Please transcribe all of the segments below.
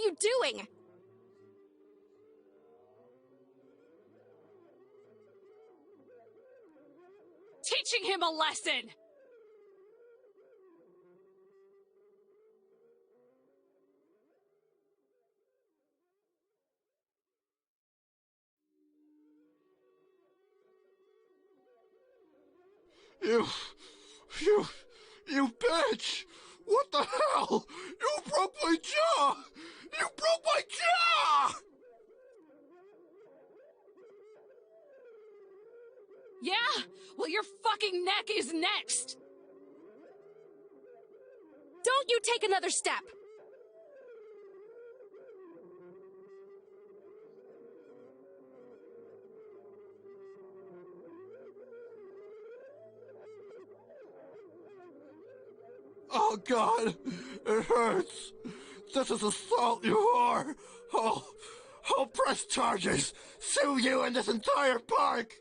you doing? Teaching him a lesson! You bitch! What the hell? You broke my jaw! You broke my jaw! Yeah? Well, your fucking neck is next! Don't you take another step! Oh God, it hurts. This is assault, you whore. I'll press charges. Sue you and this entire park.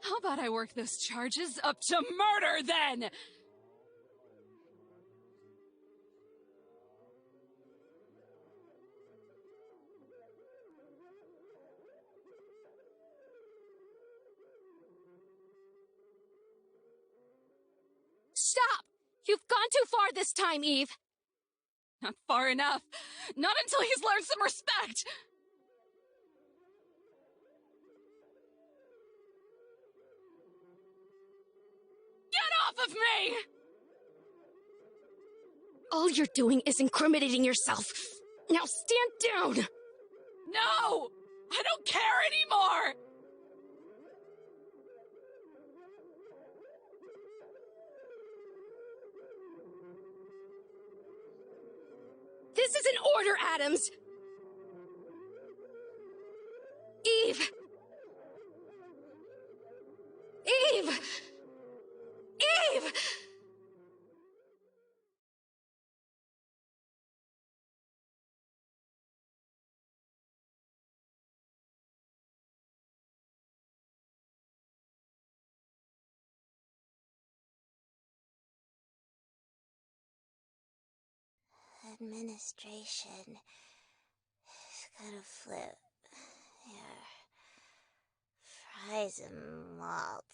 How about I work those charges up to murder, then? Stop! You've gone too far this time, Eve! Not far enough. Not until he's learned some respect! Get off of me! All you're doing is incriminating yourself. Now stand down! No! I don't care anymore! This is an order, Adams! Eve! Eve! Eve! Administration is gonna flip your fries and malt.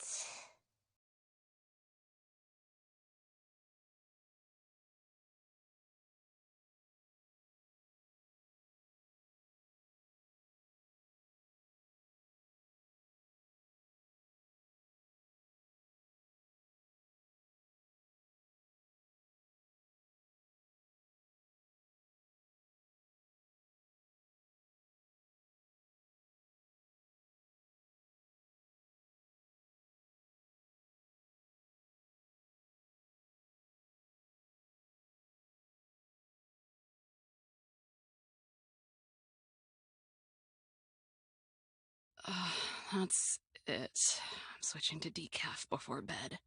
That's it. I'm switching to decaf before bed.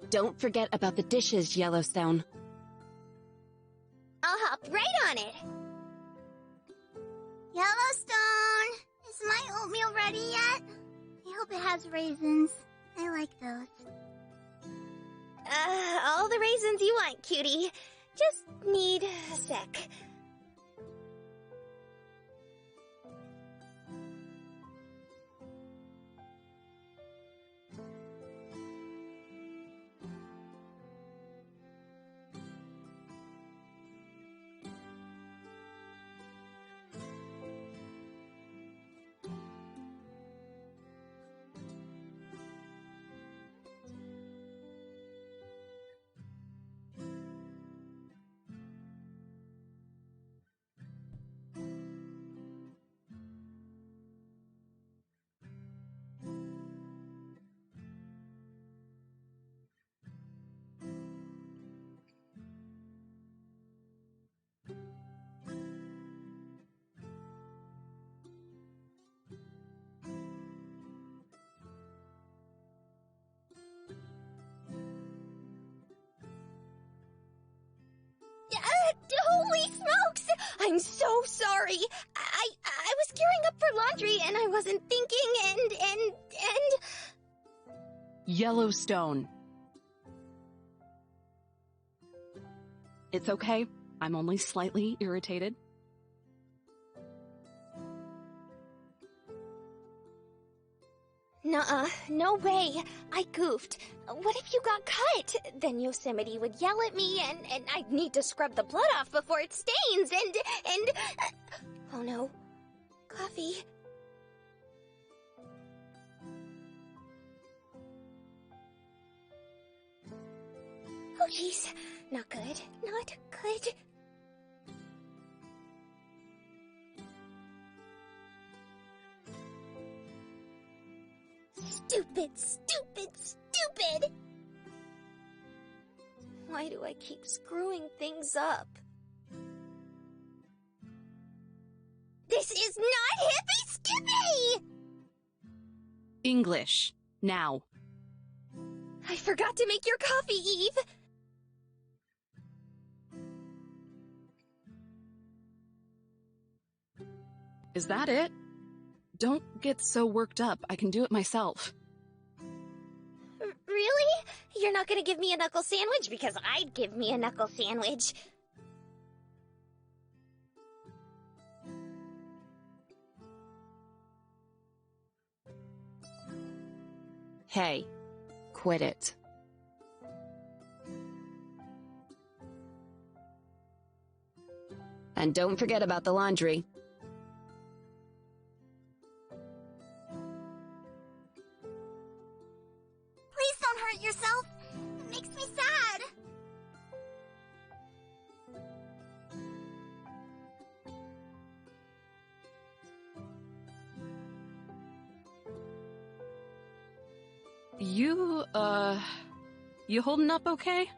Don't forget about the dishes, Yellowstone. I'll hop right on it. Yellowstone, is my oatmeal ready yet? I hope it has raisins. I like those. All the raisins you want, cutie. Just need a sec. wasn't thinking and... Yellowstone. It's okay. I'm only slightly irritated. Nuh-uh, no way. I goofed. What if you got cut? Then Yosemite would yell at me and I'd need to scrub the blood off before it stains and... Oh no. Coffee. Oh jeez. Not good. Not good. Stupid, stupid, stupid! Why do I keep screwing things up? This is not Hippy Skippy! English. Now. I forgot to make your coffee, Eve! Is that it? Don't get so worked up. I can do it myself. Really? You're not gonna give me a knuckle sandwich? Because I'd give me a knuckle sandwich. Hey, quit it. And don't forget about the laundry. Please don't hurt yourself. It makes me sad. You holding up okay?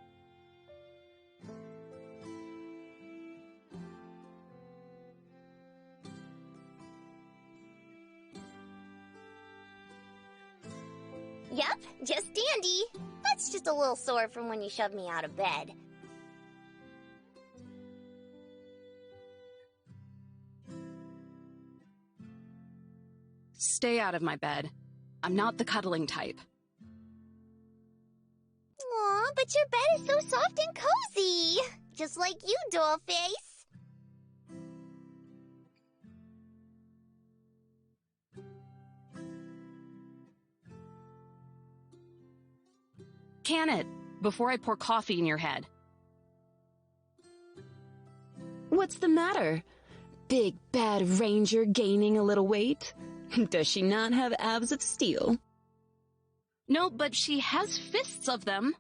Yep, just dandy. That's just a little sore from when you shoved me out of bed. Stay out of my bed. I'm not the cuddling type. Aw, but your bed is so soft and cozy. Just like you, dollface. Can it, before I pour coffee in your head. What's the matter? Big bad ranger gaining a little weight? Does she not have abs of steel? No, but she has fists of them.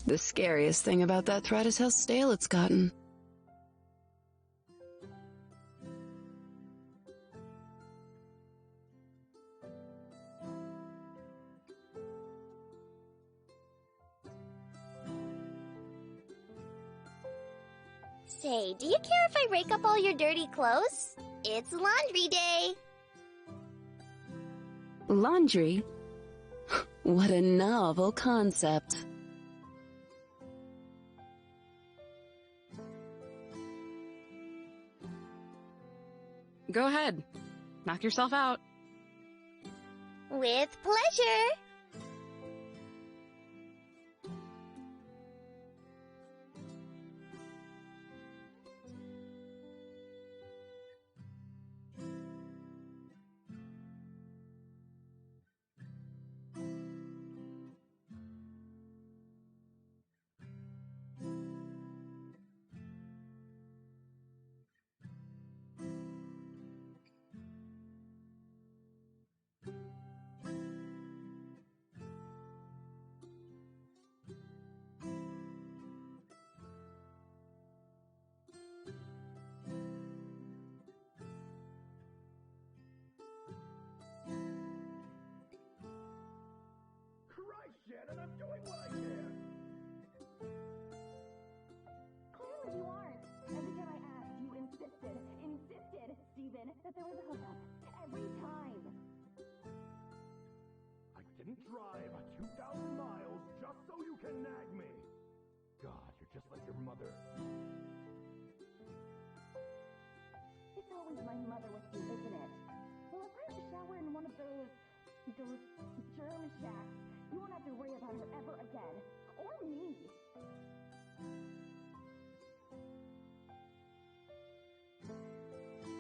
The scariest thing about that threat is how stale it's gotten. Say, do you care if I rake up all your dirty clothes? It's laundry day. Laundry? What a novel concept. Go ahead. Knock yourself out. With pleasure. Christ, Shannon, I'm doing what I can. Clearly you aren't. Every time I asked, you insisted, Steven, that there was a hookup. Every time. I didn't drive 2,000 miles just so you can nag me. God, you're just like your mother. It's always my mother with you, isn't it? Those germ shacks. You won't have to worry about her ever again. Or me.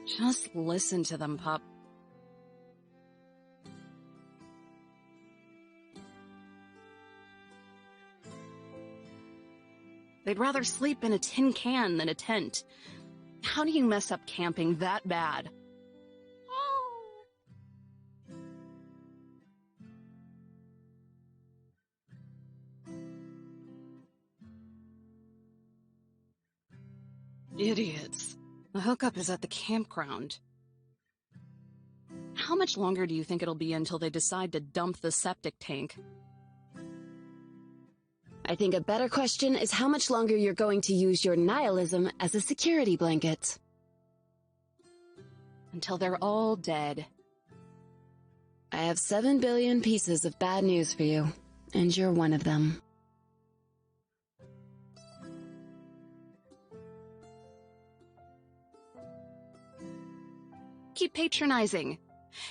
Just listen to them, pup. They'd rather sleep in a tin can than a tent. How do you mess up camping that bad? Idiots. The hookup is at the campground. How much longer do you think it'll be until they decide to dump the septic tank? I think a better question is how much longer you're going to use your nihilism as a security blanket. Until they're all dead. I have 7 billion pieces of bad news for you, and you're one of them. Keep patronizing.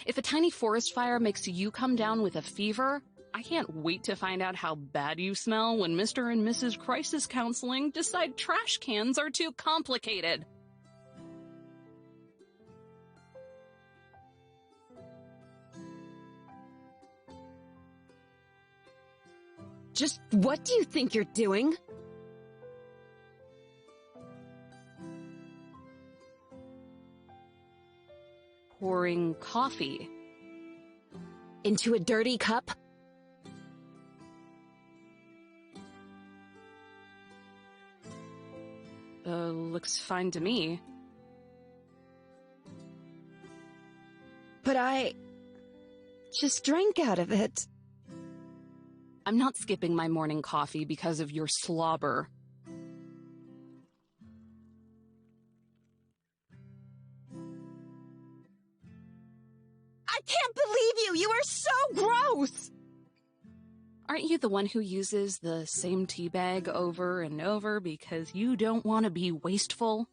If a tiny forest fire makes you come down with a fever, I can't wait to find out how bad you smell when Mr. and Mrs. Crisis Counseling decide trash cans are too complicated. Just what do you think you're doing? Pouring coffee. Into a dirty cup? Looks fine to me. But I just drank out of it. I'm not skipping my morning coffee because of your slobber. I can't believe you! You are so gross! Aren't you the one who uses the same tea bag over and over because you don't want to be wasteful?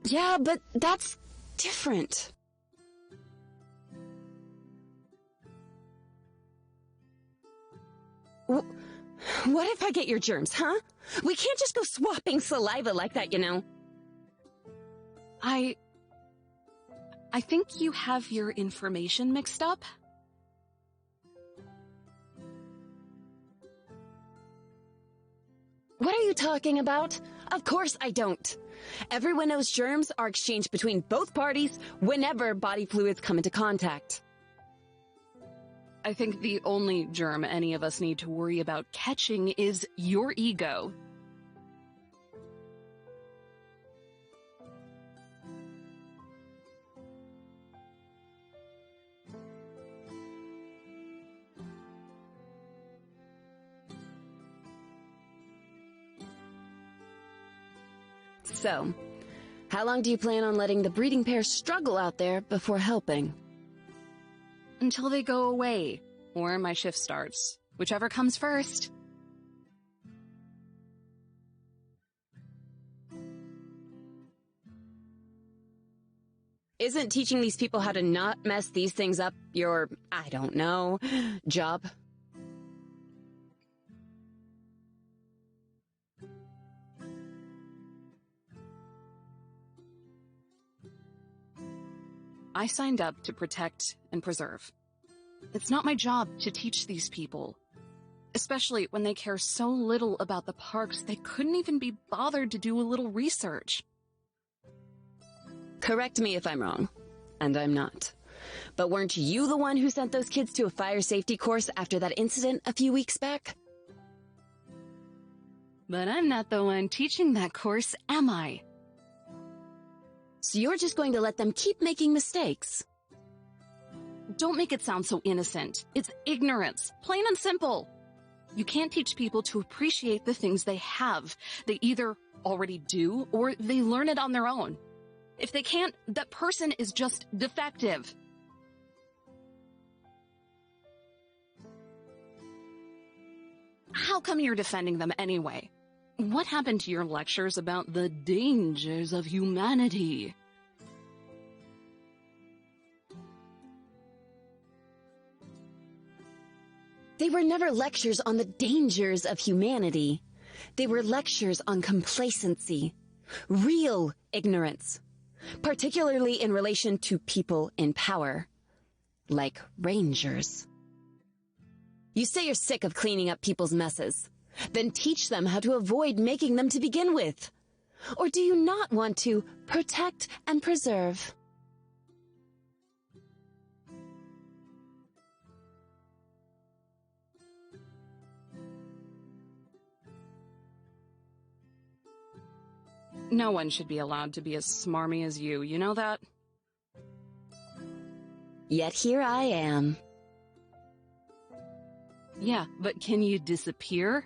Yeah, but that's different. What if I get your germs, huh? We can't just go swapping saliva like that, you know. I think you have your information mixed up. What are you talking about? Of course I don't. Everyone knows germs are exchanged between both parties whenever body fluids come into contact. I think the only germ any of us need to worry about catching is your ego. So, how long do you plan on letting the breeding pair struggle out there before helping? Until they go away, or my shift starts. Whichever comes first. Isn't teaching these people how to not mess these things up your, I don't know, job? I signed up to protect and preserve. It's not my job to teach these people. Especially when they care so little about the parks, they couldn't even be bothered to do a little research. Correct me if I'm wrong, and I'm not. But weren't you the one who sent those kids to a fire safety course after that incident a few weeks back? But I'm not the one teaching that course, am I? So you're just going to let them keep making mistakes? Don't make it sound so innocent. It's ignorance, plain and simple. You can't teach people to appreciate the things they have. They either already do or they learn it on their own. If they can't, that person is just defective. How come you're defending them anyway? What happened to your lectures about the dangers of humanity? They were never lectures on the dangers of humanity. They were lectures on complacency, real ignorance, particularly in relation to people in power, like rangers. You say you're sick of cleaning up people's messes. Then teach them how to avoid making them to begin with. Or do you not want to protect and preserve? No one should be allowed to be as smarmy as you know that? Yet here I am. Yeah, but can you disappear?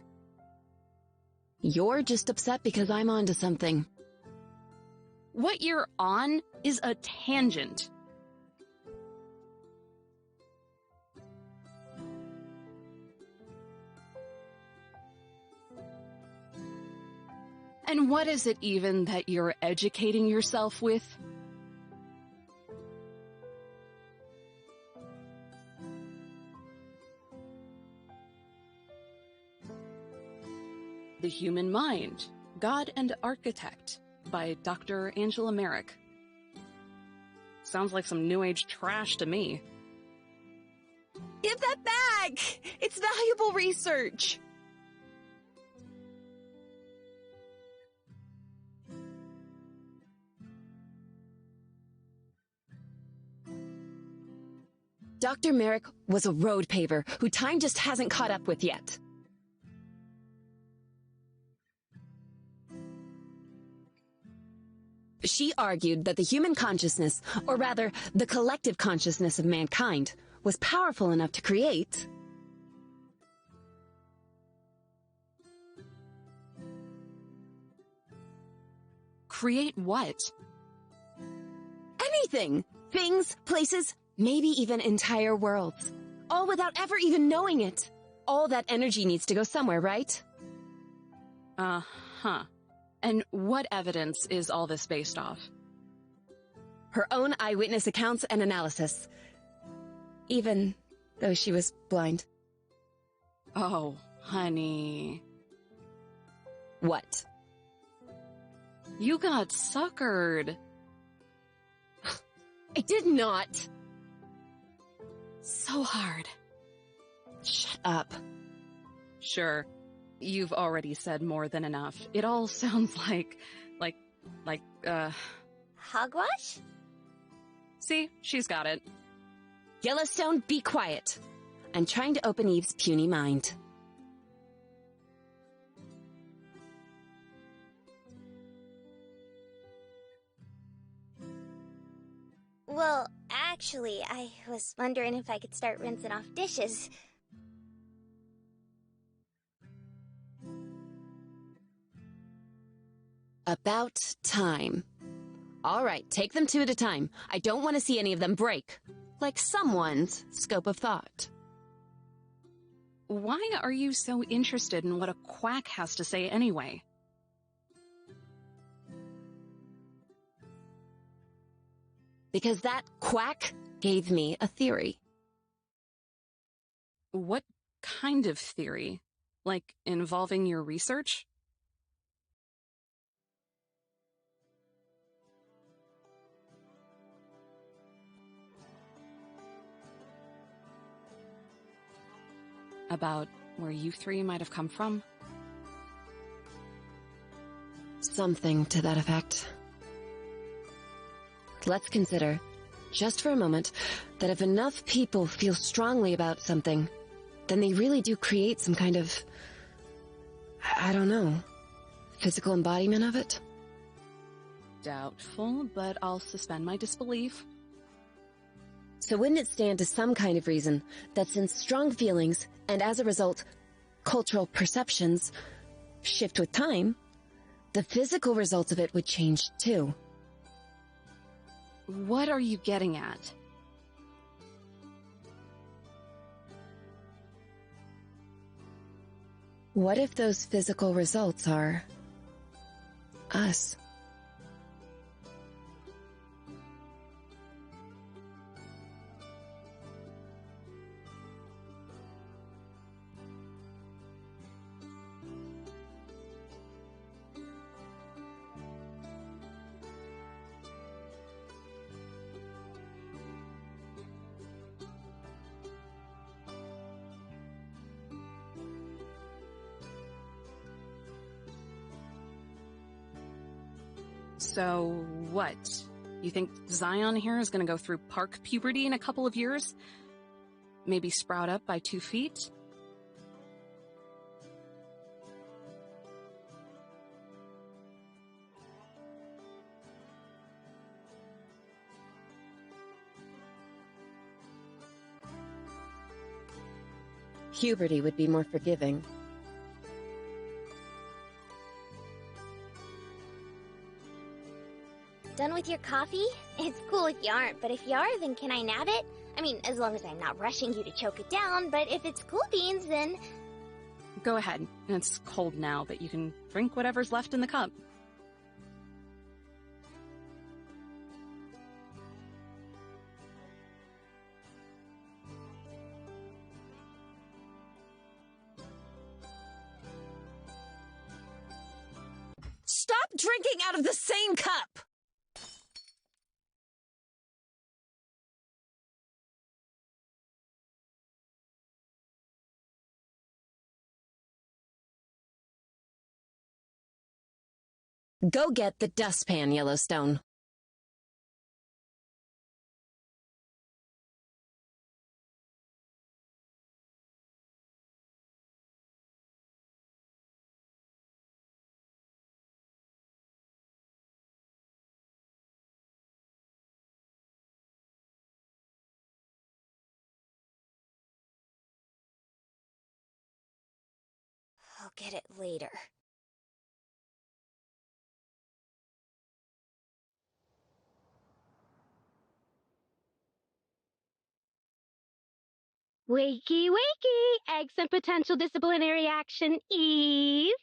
You're just upset because I'm onto something. What you're on is a tangent. And what is it even that you're educating yourself with? The Human Mind, God and Architect by Dr. Angela Merrick. Sounds like some New Age trash to me. Give that back! It's valuable research! Dr. Merrick was a road paver who time just hasn't caught up with yet. She argued that the human consciousness, or rather, the collective consciousness of mankind, was powerful enough to create Create what? anything! Things, places, maybe even entire worlds. All without ever even knowing it. All that energy needs to go somewhere, right? Uh-huh. And what evidence is all this based off? Her own eyewitness accounts and analysis. Even though she was blind. Oh, honey. What? You got suckered. I did not! So hard. Shut up. Sure. You've already said more than enough. It all sounds like, Hogwash? See? She's got it. Yellowstone, be quiet. I'm trying to open Eve's puny mind. Well, actually, I was wondering if I could start rinsing off dishes. About time. All right, take them two at a time. I don't want to see any of them break. Like someone's scope of thought. Why are you so interested in what a quack has to say anyway? Because that quack gave me a theory. What kind of theory? Like, involving your research? About where you three might have come from? Something to that effect. Let's consider, just for a moment, that if enough people feel strongly about something, then they really do create some kind of, I don't know, physical embodiment of it? Doubtful, but I'll suspend my disbelief. So wouldn't it stand to some kind of reason that since strong feelings, and as a result, cultural perceptions, shift with time, the physical results of it would change too? What are you getting at? What if those physical results are us? So, what? You think Zion here is gonna go through park puberty in a couple of years? Maybe sprout up by 2 feet? Puberty would be more forgiving. Done with your coffee? It's cool if you aren't, but if you are, then can I nab it? I mean, as long as I'm not rushing you to choke it down, but if it's cool beans, then... Go ahead. It's cold now, but you can drink whatever's left in the cup. Stop drinking out of the same cup! Go get the dustpan, Yellowstone. I'll get it later. Wakey, wakey! Eggs and potential disciplinary action, Eve.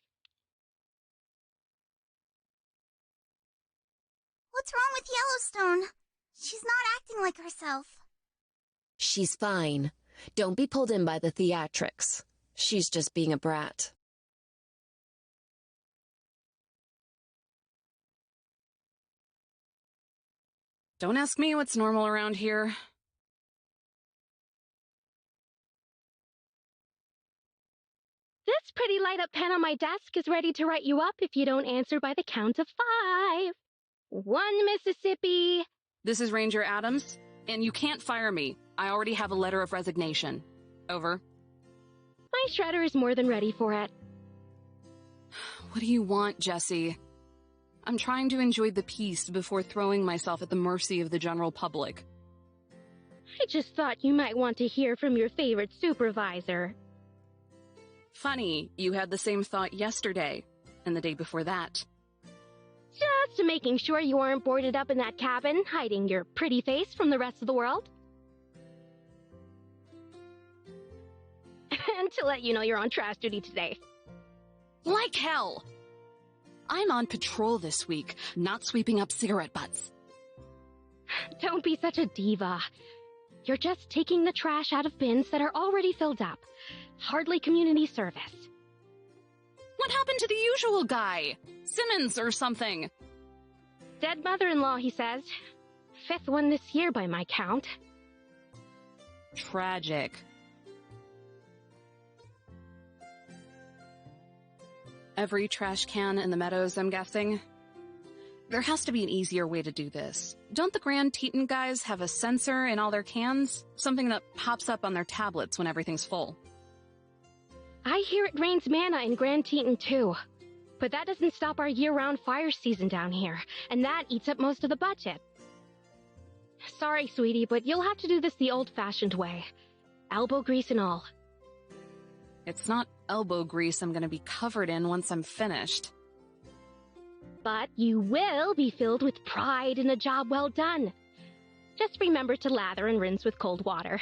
What's wrong with Yellowstone? She's not acting like herself. She's fine. Don't be pulled in by the theatrics. She's just being a brat. Don't ask me what's normal around here. This pretty light-up pen on my desk is ready to write you up if you don't answer by the count of 5. 1 Mississippi. This is Ranger Adams, and you can't fire me. I already have a letter of resignation. Over. My shredder is more than ready for it. What do you want, Jesse? I'm trying to enjoy the peace before throwing myself at the mercy of the general public. I just thought you might want to hear from your favorite supervisor. Funny, you had the same thought yesterday, and the day before that. Just making sure you aren't boarded up in that cabin, hiding your pretty face from the rest of the world. And to let you know you're on trash duty today. Like hell! I'm on patrol this week, not sweeping up cigarette butts. Don't be such a diva. You're just taking the trash out of bins that are already filled up. Hardly community service. What happened to the usual guy? Simmons or something? Dead mother-in-law, he says. 5th one this year by my count. Tragic. Every trash can in the meadows, I'm guessing? There has to be an easier way to do this. Don't the Grand Teton guys have a sensor in all their cans? Something that pops up on their tablets when everything's full. I hear it rains manna in Grand Teton too. But that doesn't stop our year-round fire season down here, and that eats up most of the budget. Sorry, sweetie, but you'll have to do this the old-fashioned way. Elbow grease and all. It's not elbow grease I'm gonna be covered in once I'm finished. But you will be filled with pride in a job well done. Just remember to lather and rinse with cold water.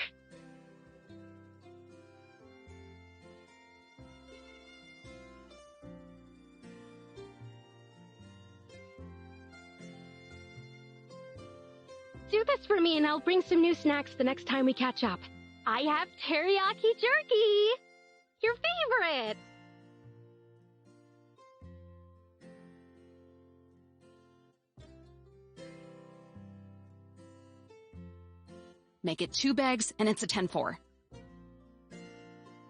Do this for me and I'll bring some new snacks the next time we catch up. I have teriyaki jerky! Your favorite! Make it 2 bags and it's a 10-4.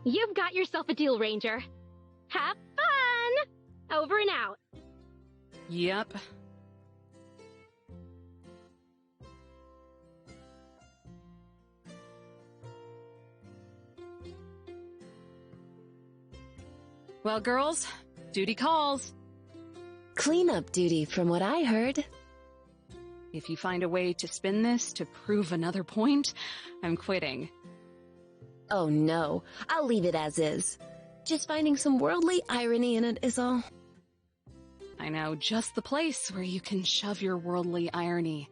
You've got yourself a deal, Ranger. Have fun! Over and out. Yep. Well, girls, duty calls. Cleanup duty, from what I heard. If you find a way to spin this to prove another point, I'm quitting. Oh no, I'll leave it as is. Just finding some worldly irony in it is all. I know just the place where you can shove your worldly irony.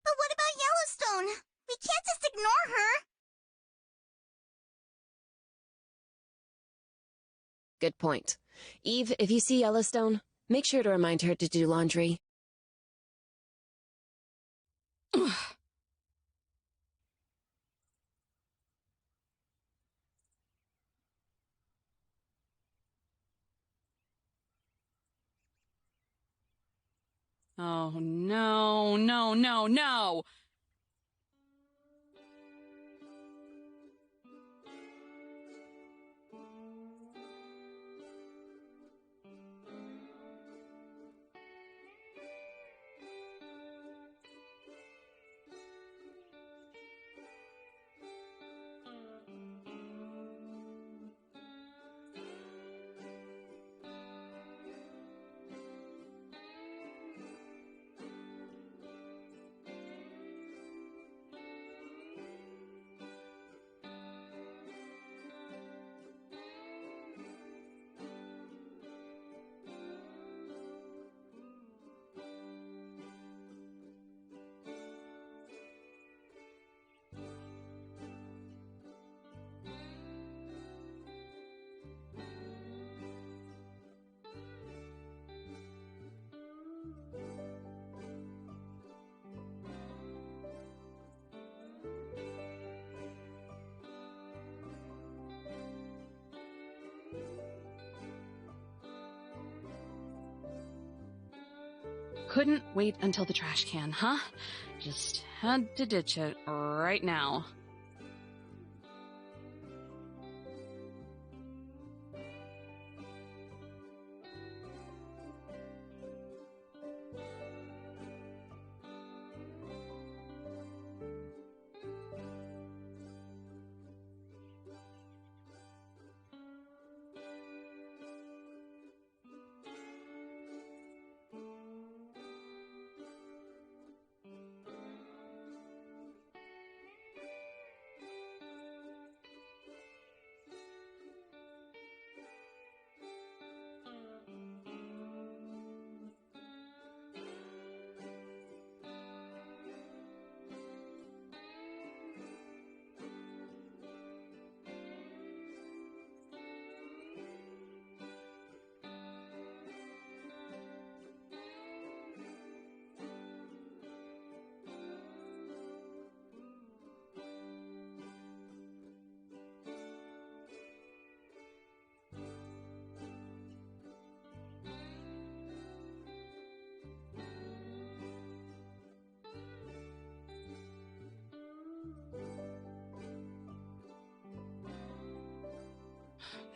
But what about Yellowstone? We can't just ignore her. Good point. Eve, if you see Yellowstone, make sure to remind her to do laundry. Oh, no, no, no, no! Couldn't wait until the trash can, huh? Just had to ditch it right now.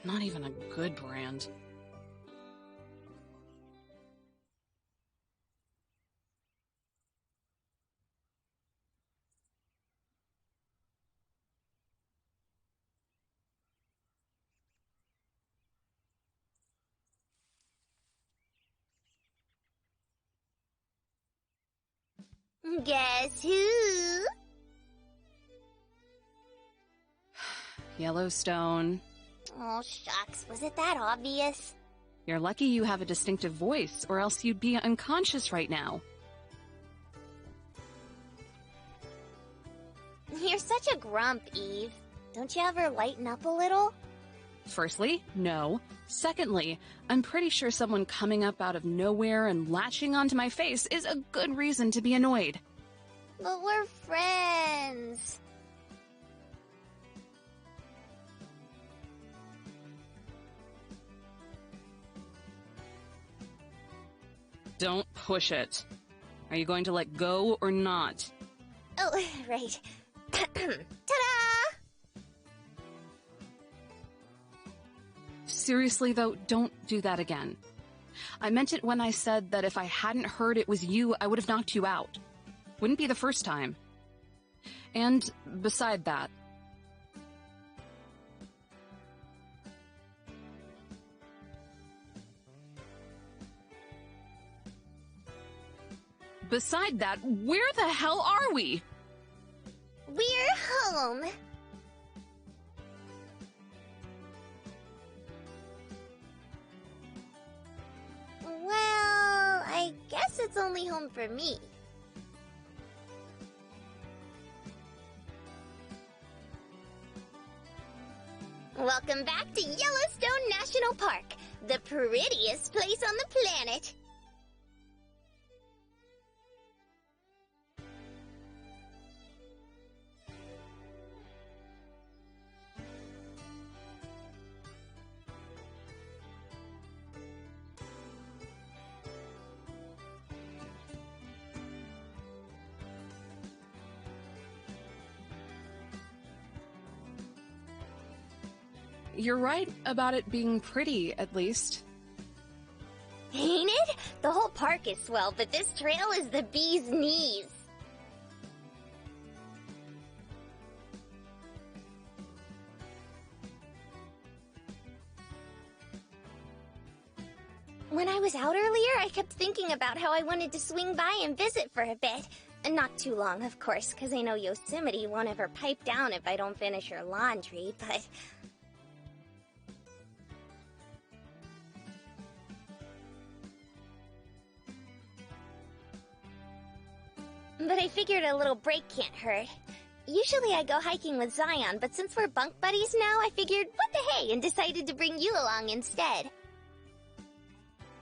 Not even a good brand. Guess who? Yellowstone. Oh, shucks. Was it that obvious? You're lucky you have a distinctive voice, or else you'd be unconscious right now. You're such a grump, Eve. Don't you ever lighten up a little? Firstly, no. Secondly, I'm pretty sure someone coming up out of nowhere and latching onto my face is a good reason to be annoyed. But we're friends. Don't push it. Are you going to let go or not? Oh, right. Ta-da! Seriously, though, don't do that again. I meant it when I said that if I hadn't heard it was you, I would have knocked you out. Wouldn't be the first time. And beside that... Beside that, where the hell are we? We're home. Well, I guess it's only home for me. Welcome back to Yellowstone National Park, the prettiest place on the planet. You're right about it being pretty, at least. Ain't it? The whole park is swell, but this trail is the bee's knees. When I was out earlier, I kept thinking about how I wanted to swing by and visit for a bit. Not too long, of course, because I know Yosemite won't ever pipe down if I don't finish her laundry, but... But I figured a little break can't hurt. Usually I go hiking with Zion, but since we're bunk buddies now, I figured, what the hey, and decided to bring you along instead.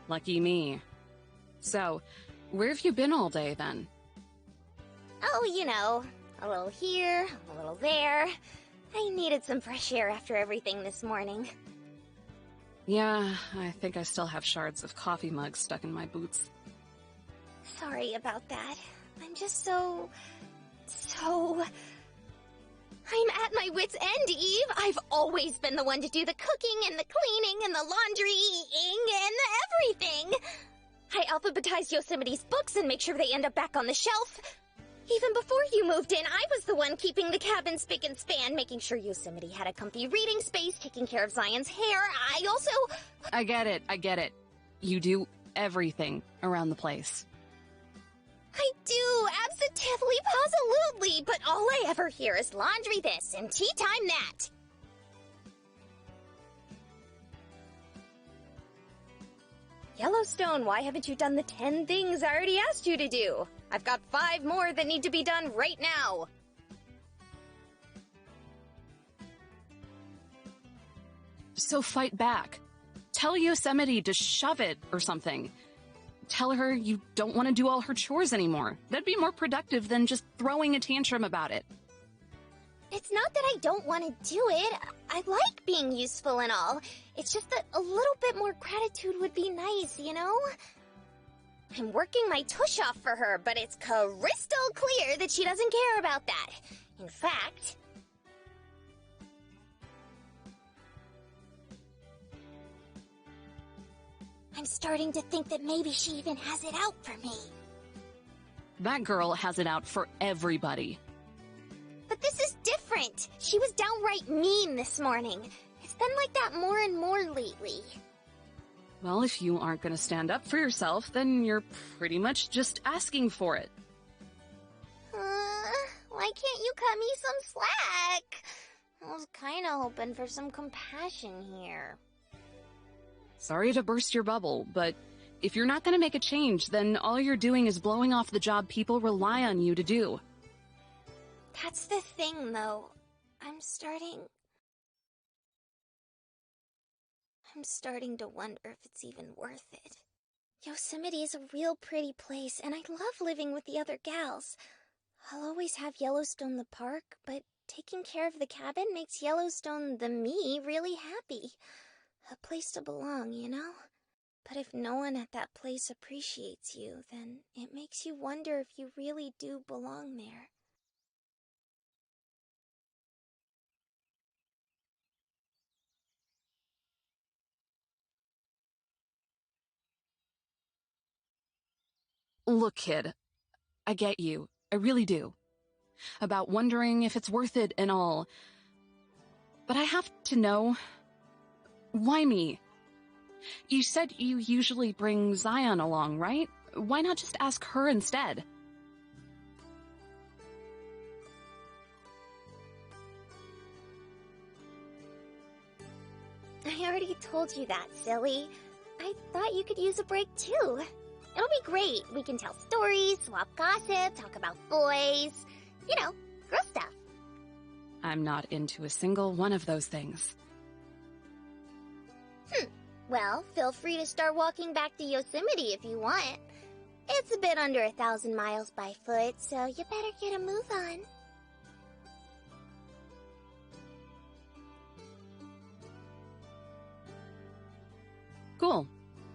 Lucky me. So, where have you been all day, then? Oh, you know, a little here, a little there. I needed some fresh air after everything this morning. Yeah, I think I still have shards of coffee mugs stuck in my boots. Sorry about that. I'm just so... I'm at my wit's end, Eve. I've always been the one to do the cooking and the cleaning and the laundrying and everything. I alphabetize Yosemite's books and make sure they end up back on the shelf. Even before you moved in, I was the one keeping the cabin spick and span, making sure Yosemite had a comfy reading space, taking care of Zion's hair. I also... I get it. You do everything around the place. I do, absolutely, positively, but all I ever hear is laundry this and tea time that. Yellowstone, why haven't you done the 10 things I already asked you to do? I've got 5 more that need to be done right now. So fight back. Tell Yosemite to shove it or something. Tell her you don't want to do all her chores anymore. That'd be more productive than just throwing a tantrum about it. It's not that I don't want to do it. I like being useful and all. It's just that a little bit more gratitude would be nice, you know? I'm working my tush off for her, but it's crystal clear that she doesn't care about that. In fact... I'm starting to think that maybe she even has it out for me. That girl has it out for everybody. But this is different. She was downright mean this morning. It's been like that more and more lately. Well, if you aren't going to stand up for yourself, then you're pretty much just asking for it. Why can't you cut me some slack? I was kinda hoping for some compassion here. Sorry to burst your bubble, but if you're not going to make a change, then all you're doing is blowing off the job people rely on you to do. That's the thing, though. I'm starting to wonder if it's even worth it. Yosemite is a real pretty place, and I love living with the other gals. I'll always have Yellowstone the park, but taking care of the cabin makes Yellowstone the me really happy. A place to belong, you know? But if no one at that place appreciates you, then it makes you wonder if you really do belong there. Look, kid, I get you. I really do. About wondering if it's worth it and all. But I have to know, why me? You said you usually bring Zion along, right? Why not just ask her instead? I already told you that, silly. I thought you could use a break too. It'll be great. We can tell stories, swap gossip, talk about boys. You know, girl stuff. I'm not into a single one of those things. Well, feel free to start walking back to Yosemite if you want. It's a bit under 1,000 miles by foot, so you better get a move on. Cool.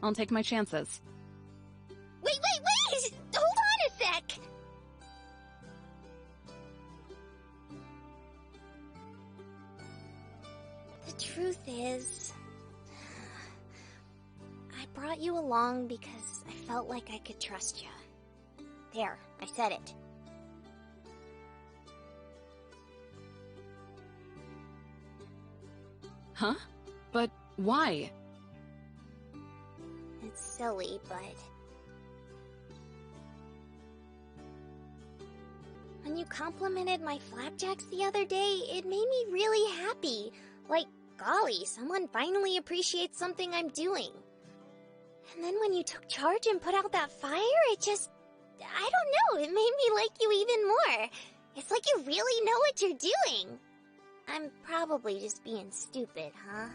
I'll take my chances. Wait! Hold on a sec! The truth is, I brought you along because I felt like I could trust you. There, I said it. Huh? But why? It's silly, but... when you complimented my flapjacks the other day, it made me really happy. Like, golly, someone finally appreciates something I'm doing. And then when you took charge and put out that fire, it just... I don't know, it made me like you even more. It's like you really know what you're doing. I'm probably just being stupid, huh?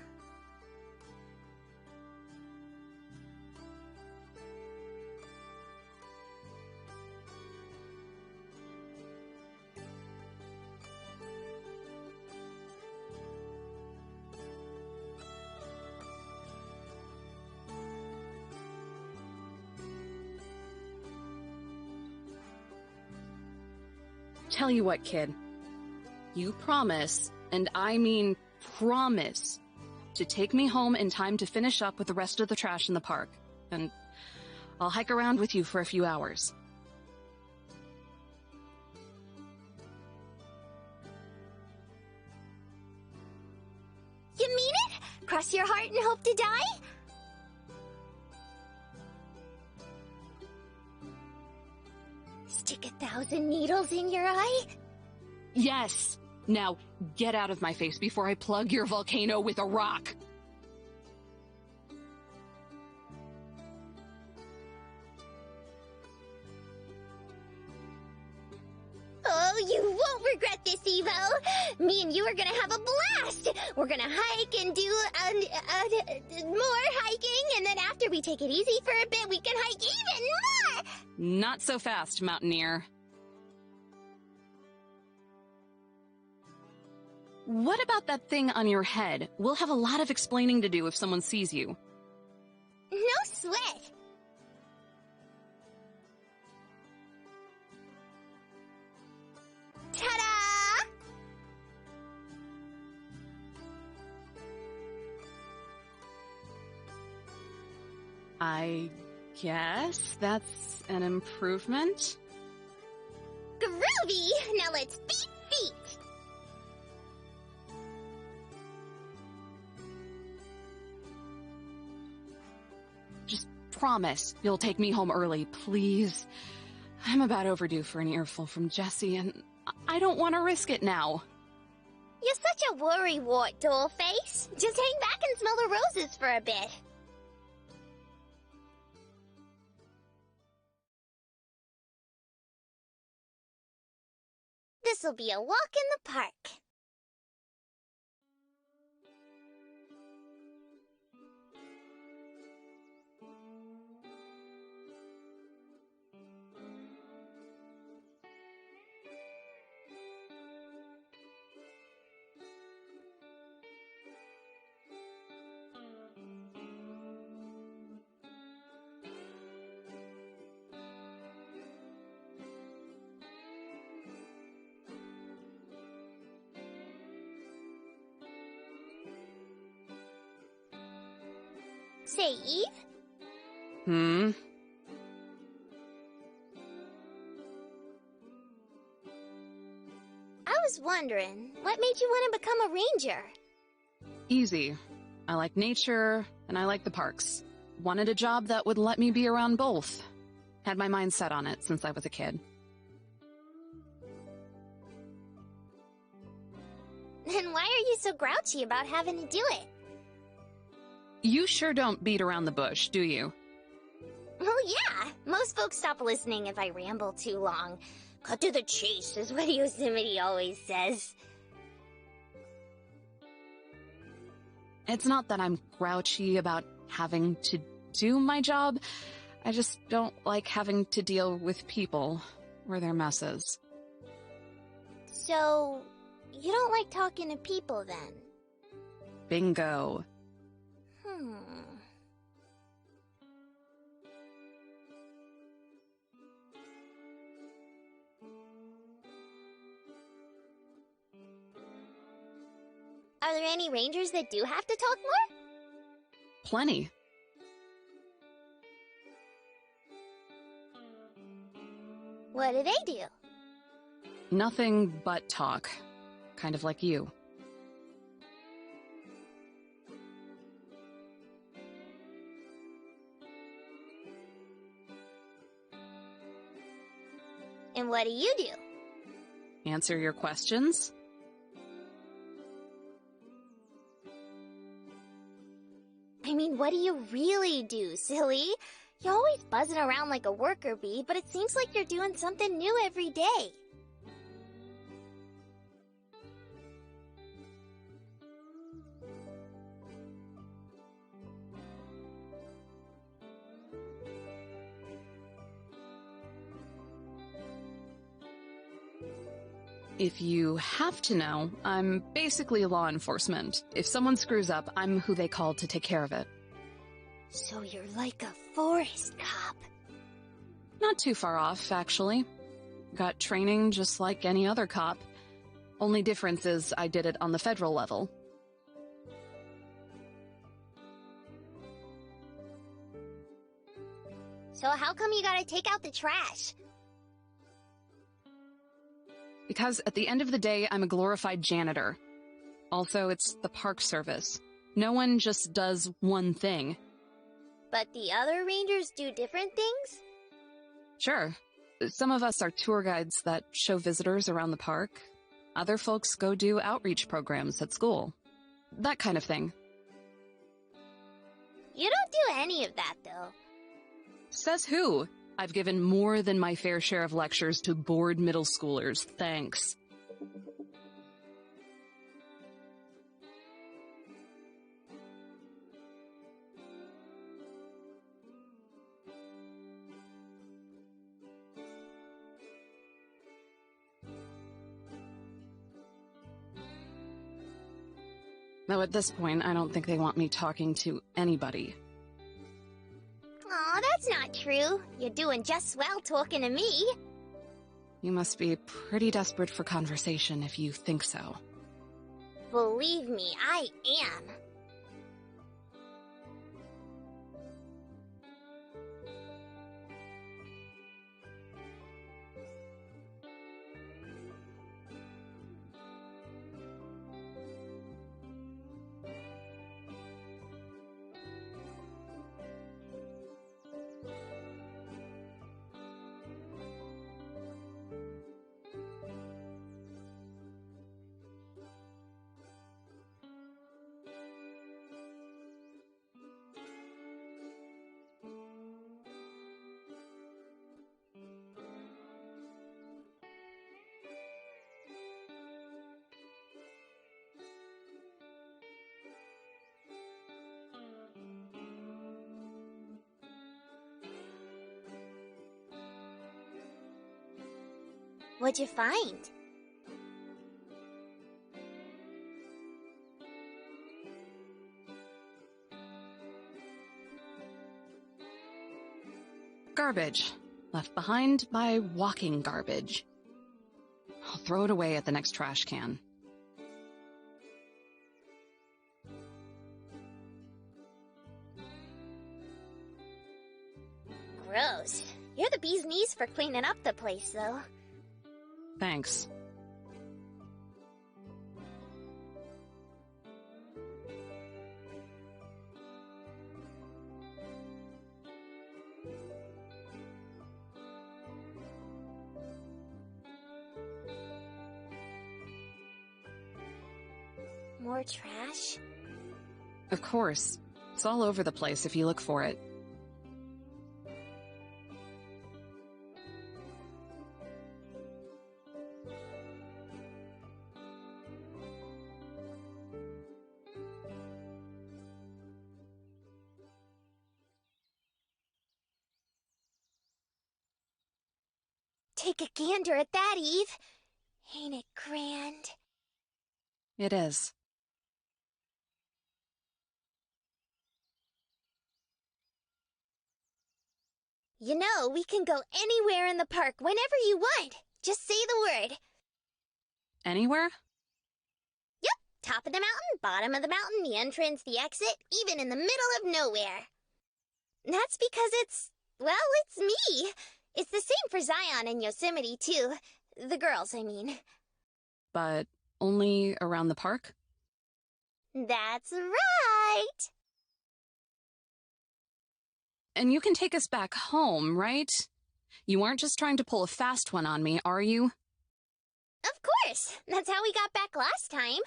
Tell you what, kid. You promise, and I mean promise, to take me home in time to finish up with the rest of the trash in the park. And I'll hike around with you for a few hours. You mean it? Cross your heart and hope to die? Stick 1,000 needles in your eye? Yes! Now, get out of my face before I plug your volcano with a rock! Oh, you won't regret this, Evo! Me and you are gonna have a blast! We're gonna hike and do more hiking, and then after we take it easy for a bit, we can hike even more! Not so fast, Mountaineer. What about that thing on your head? We'll have a lot of explaining to do if someone sees you. No sweat! Ta-da! I guess that's an improvement? Groovy! Now let's beat feet! Just promise you'll take me home early, please. I'm about overdue for an earful from Jessie, and I don't want to risk it now. You're such a worrywart, dollface. Just hang back and smell the roses for a bit. This'll be a walk in the park. Say, Eve? was wondering, what made you want to become a ranger? Easy. I like nature, and I like the parks. Wanted a job that would let me be around both. Had my mind set on it since I was a kid. Then why are you so grouchy about having to do it? You sure don't beat around the bush, do you? Well, yeah. Most folks stop listening if I ramble too long. Cut to the chase is what Yosemite always says. It's not that I'm grouchy about having to do my job. I just don't like having to deal with people or their messes. So, you don't like talking to people then? Bingo. Are there any rangers that do have to talk more? Plenty. What do they do? Nothing but talk. Kind of like you. And what do you do? Answer your questions? I mean, what do you really do, silly? You're always buzzing around like a worker bee, but it seems like you're doing something new every day. If you have to know, I'm basically law enforcement. If someone screws up, I'm who they call to take care of it. So you're like a forest cop. Not too far off, actually. Got training just like any other cop. Only difference is I did it on the federal level. So how come you gotta take out the trash? Because at the end of the day, I'm a glorified janitor. Also, it's the park service. No one just does one thing. But the other rangers do different things? Sure. Some of us are tour guides that show visitors around the park. Other folks go do outreach programs at school. That kind of thing. You don't do any of that, though. Says who? I've given more than my fair share of lectures to bored middle schoolers, thanks. Though at this point, I don't think they want me talking to anybody. Aw, that's not true. You're doing just swell talking to me. You must be pretty desperate for conversation if you think so. Believe me, I am. What'd you find? Garbage. Left behind by walking garbage. I'll throw it away at the next trash can. Gross. You're the bee's knees for cleaning up the place, though. Thanks. More trash? Of course. It's all over the place if you look for it. Take a gander at that, Eve. Ain't it grand? It is. You know, we can go anywhere in the park whenever you want. Just say the word. Anywhere? Yep, top of the mountain, bottom of the mountain, the entrance, the exit, even in the middle of nowhere. That's because it's me. It's the same for Zion and Yosemite, too. The girls, I mean. But only around the park? That's right! And you can take us back home, right? You aren't just trying to pull a fast one on me, are you? Of course! That's how we got back last time.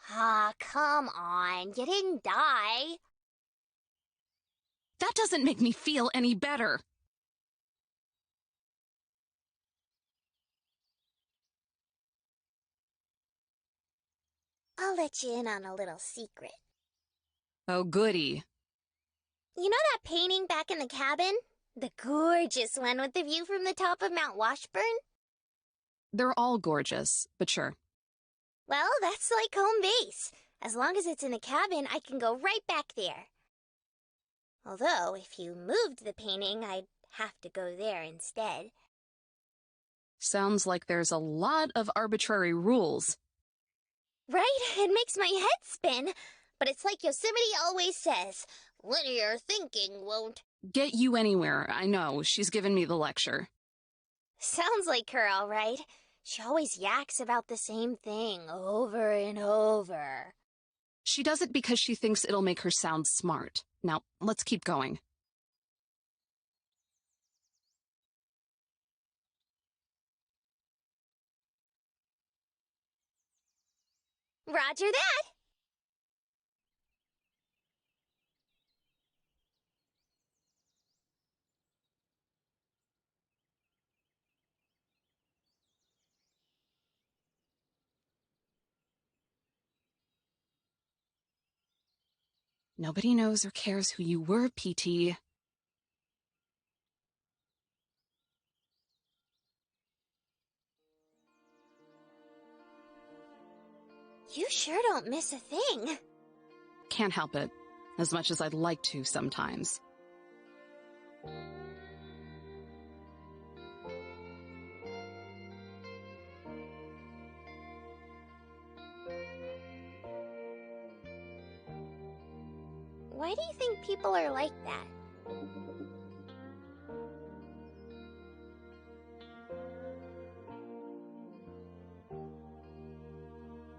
Ah, come on. You didn't die. That doesn't make me feel any better. I'll let you in on a little secret. Oh, goody. You know that painting back in the cabin? The gorgeous one with the view from the top of Mount Washburn? They're all gorgeous, but sure. Well, that's like home base. As long as it's in the cabin, I can go right back there. Although, if you moved the painting, I'd have to go there instead. Sounds like there's a lot of arbitrary rules. Right? It makes my head spin. But it's like Yosemite always says, linear thinking won't Get you anywhere, I know. She's given me the lecture. Sounds like her, all right. She always yaks about the same thing over and over. She does it because she thinks it'll make her sound smart. Now, let's keep going. Roger that! Nobody knows or cares who you were, PT. You sure don't miss a thing. Can't help it, as much as I'd like to sometimes. Why do you think people are like that?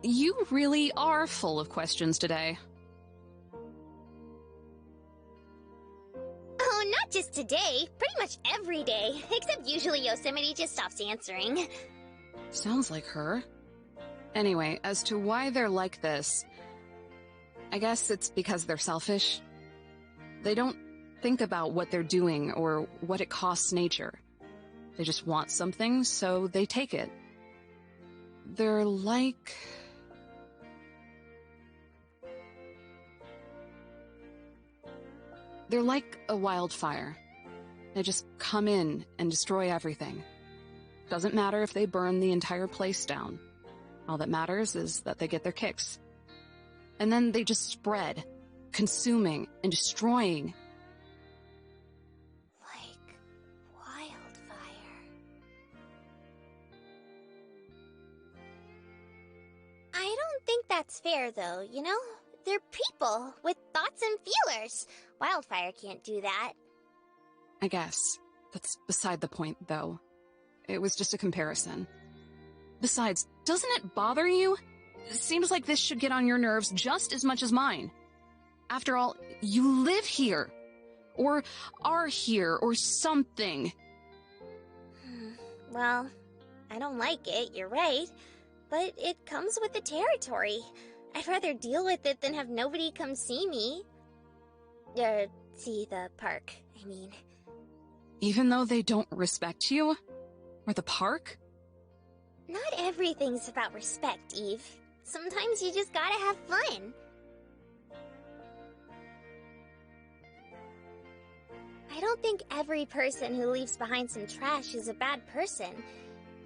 You really are full of questions today. Oh, not just today. Pretty much every day. Except usually Yosemite just stops answering. Sounds like her. Anyway, as to why they're like this, I guess it's because they're selfish. They don't think about what they're doing or what it costs nature. They just want something, so they take it. They're like... They're like a wildfire. They just come in and destroy everything. Doesn't matter if they burn the entire place down. All that matters is that they get their kicks. And then they just spread, consuming and destroying. Like wildfire. I don't think that's fair, though, you know? They're people with thoughts and feelers. Wildfire can't do that. I guess. That's beside the point, though. It was just a comparison. Besides, doesn't it bother you? It seems like this should get on your nerves just as much as mine. After all, you live here. Or are here, or something. Well, I don't like it, you're right. But it comes with the territory. I'd rather deal with it than have nobody come see me. See the park, I mean. Even though they don't respect you? Or the park? Not everything's about respect, Eve. Sometimes you just gotta have fun. I don't think every person who leaves behind some trash is a bad person.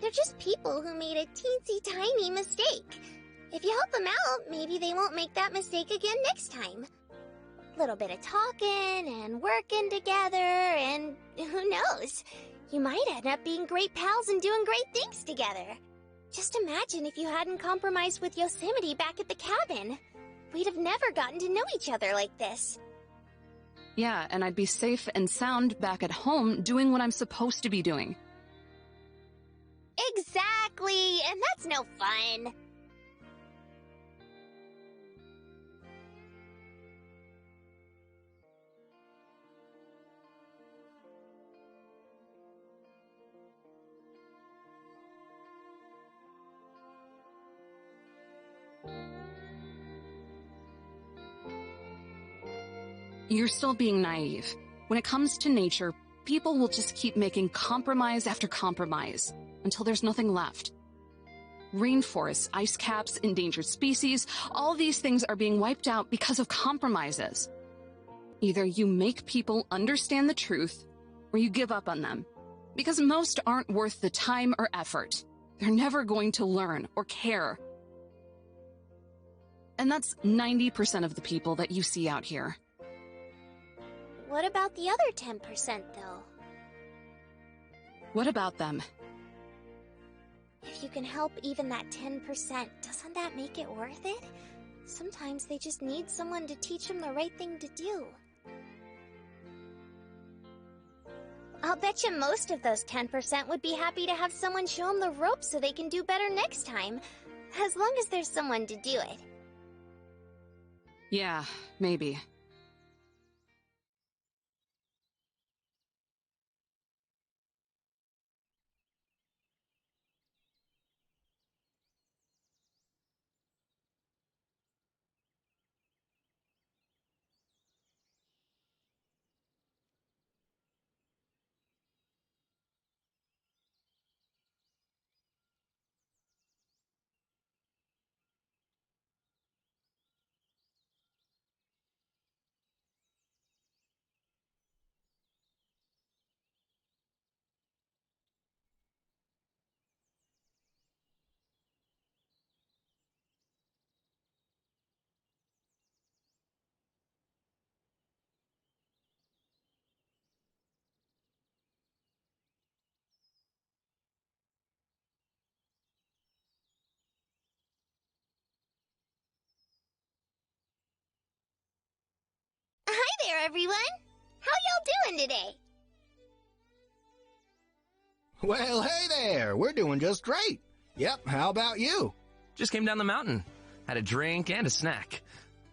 They're just people who made a teensy tiny mistake. If you help them out, maybe they won't make that mistake again next time. Little bit of talking and working together, and who knows? You might end up being great pals and doing great things together. Just imagine if you hadn't compromised with Yosemite back at the cabin. We'd have never gotten to know each other like this. Yeah, and I'd be safe and sound back at home doing what I'm supposed to be doing. Exactly, and that's no fun. You're still being naive. When it comes to nature, people will just keep making compromise after compromise until there's nothing left. Rainforests, ice caps, endangered species, all these things are being wiped out because of compromises. Either you make people understand the truth, or you give up on them. Because most aren't worth the time or effort. They're never going to learn or care. And that's 90% of the people that you see out here. What about the other 10%, though? What about them? If you can help even that 10%, doesn't that make it worth it? Sometimes they just need someone to teach them the right thing to do. I'll bet you most of those 10% would be happy to have someone show them the ropes so they can do better next time. As long as there's someone to do it. Yeah, maybe. Hi there, everyone! How y'all doing today? Well, hey there! We're doing just great. Yep, how about you? Just came down the mountain. Had a drink and a snack.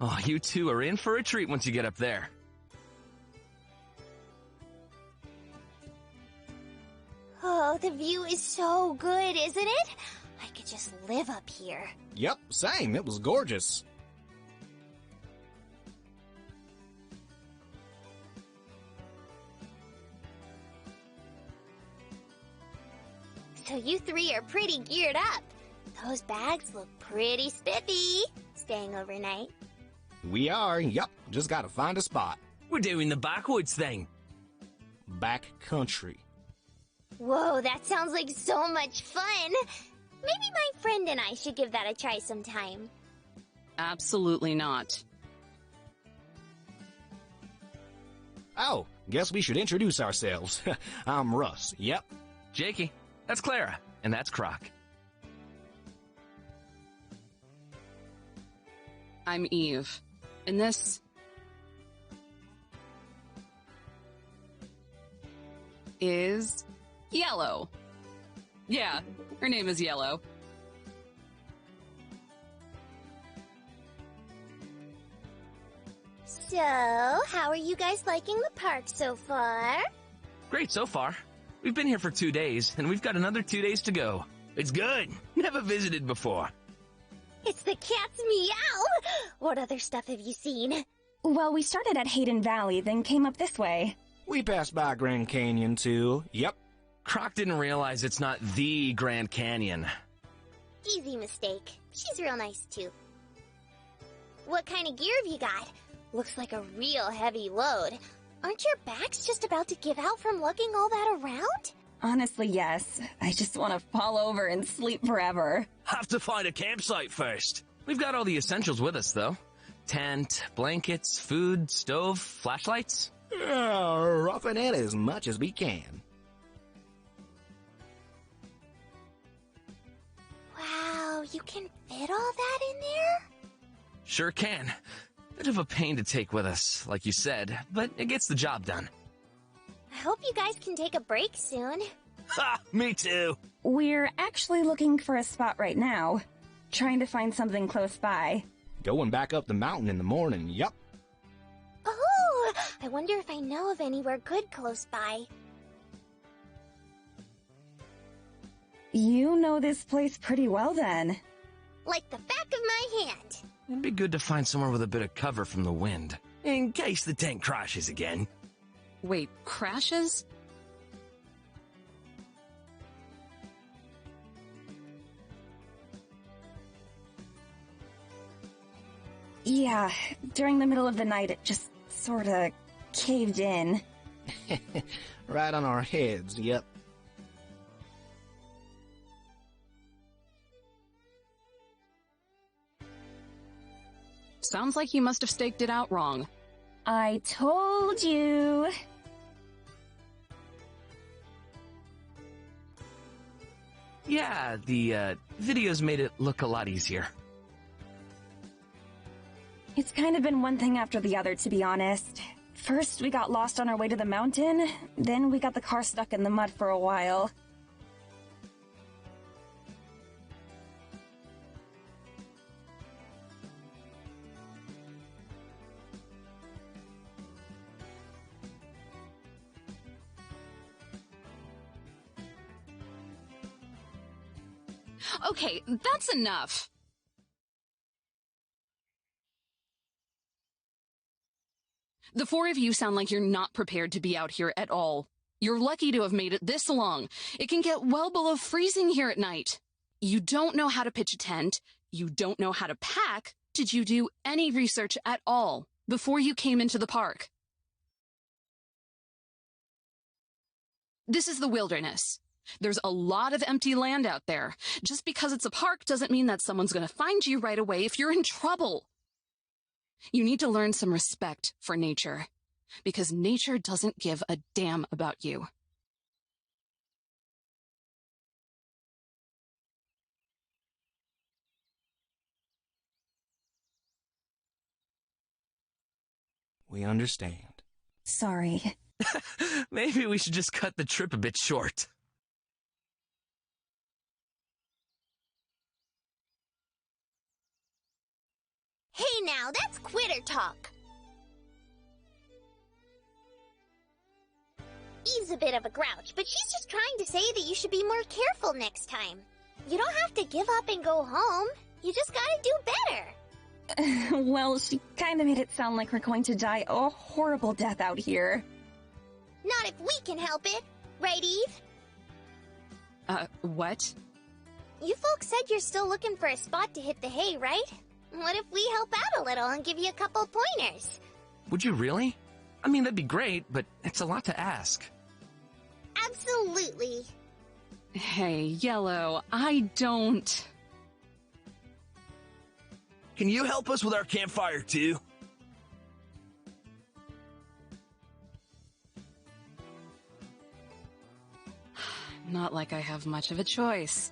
Oh, you two are in for a treat once you get up there. Oh, the view is so good, isn't it? I could just live up here. Yep, same. It was gorgeous. So you three are pretty geared up. Those bags look pretty spiffy. Staying overnight. We are, yep. Just gotta find a spot. We're doing the backwoods thing. Back country. Whoa, that sounds like so much fun. Maybe my friend and I should give that a try sometime. Absolutely not. Oh, guess we should introduce ourselves. I'm Russ, yep. Jakey, that's Clara, and that's Croc. I'm Eve. And this is Yellow. Yeah, her name is Yellow. So, how are you guys liking the park so far? Great so far. We've been here for 2 days, and we've got another 2 days to go. It's good. Never visited before. It's the cat's meow! What other stuff have you seen? Well, we started at Hayden Valley, then came up this way. We passed by Grand Canyon, too. Yep. Croc didn't realize it's not the Grand Canyon. Easy mistake. She's real nice, too. What kind of gear have you got? Looks like a real heavy load. Aren't your backs just about to give out from lugging all that around? Honestly, yes. I just want to fall over and sleep forever. Have to find a campsite first. We've got all the essentials with us, though. Tent, blankets, food, stove, flashlights. Roughing it as much as we can. Wow, you can fit all that in there? Sure can. Bit of a pain to take with us, like you said, but it gets the job done. I hope you guys can take a break soon. Ha! Me too! We're actually looking for a spot right now. Trying to find something close by. Going back up the mountain in the morning, yep. Oh, I wonder if I know of anywhere good close by. You know this place pretty well, then. Like the back of my hand. It'd be good to find somewhere with a bit of cover from the wind, in case the tent crashes again. Wait, crashes? Yeah, during the middle of the night it just sorta caved in. Right on our heads, yep. Sounds like you must have staked it out wrong. I told you! Yeah, the videos made it look a lot easier. It's kind of been one thing after the other, to be honest. First, we got lost on our way to the mountain, then we got the car stuck in the mud for a while. Okay, that's enough. The four of you sound like you're not prepared to be out here at all. You're lucky to have made it this long. It can get well below freezing here at night. You don't know how to pitch a tent. You don't know how to pack. Did you do any research at all before you came into the park? This is the wilderness. There's a lot of empty land out there. Just because it's a park doesn't mean that someone's going to find you right away if you're in trouble. You need to learn some respect for nature, because nature doesn't give a damn about you. We understand. Sorry. Maybe we should just cut the trip a bit short. Hey now, that's quitter talk. Eve's a bit of a grouch, but she's just trying to say that you should be more careful next time. You don't have to give up and go home. You just gotta do better. Well, she kinda made it sound like we're going to die a horrible death out here. Not if we can help it. Right, Eve? What? You folks said you're still looking for a spot to hit the hay, right? What if we help out a little and give you a couple pointers? Would you really? I mean, that'd be great, but it's a lot to ask. Absolutely. Hey, Yellow, I don't... Can you help us with our campfire, too? Not like I have much of a choice.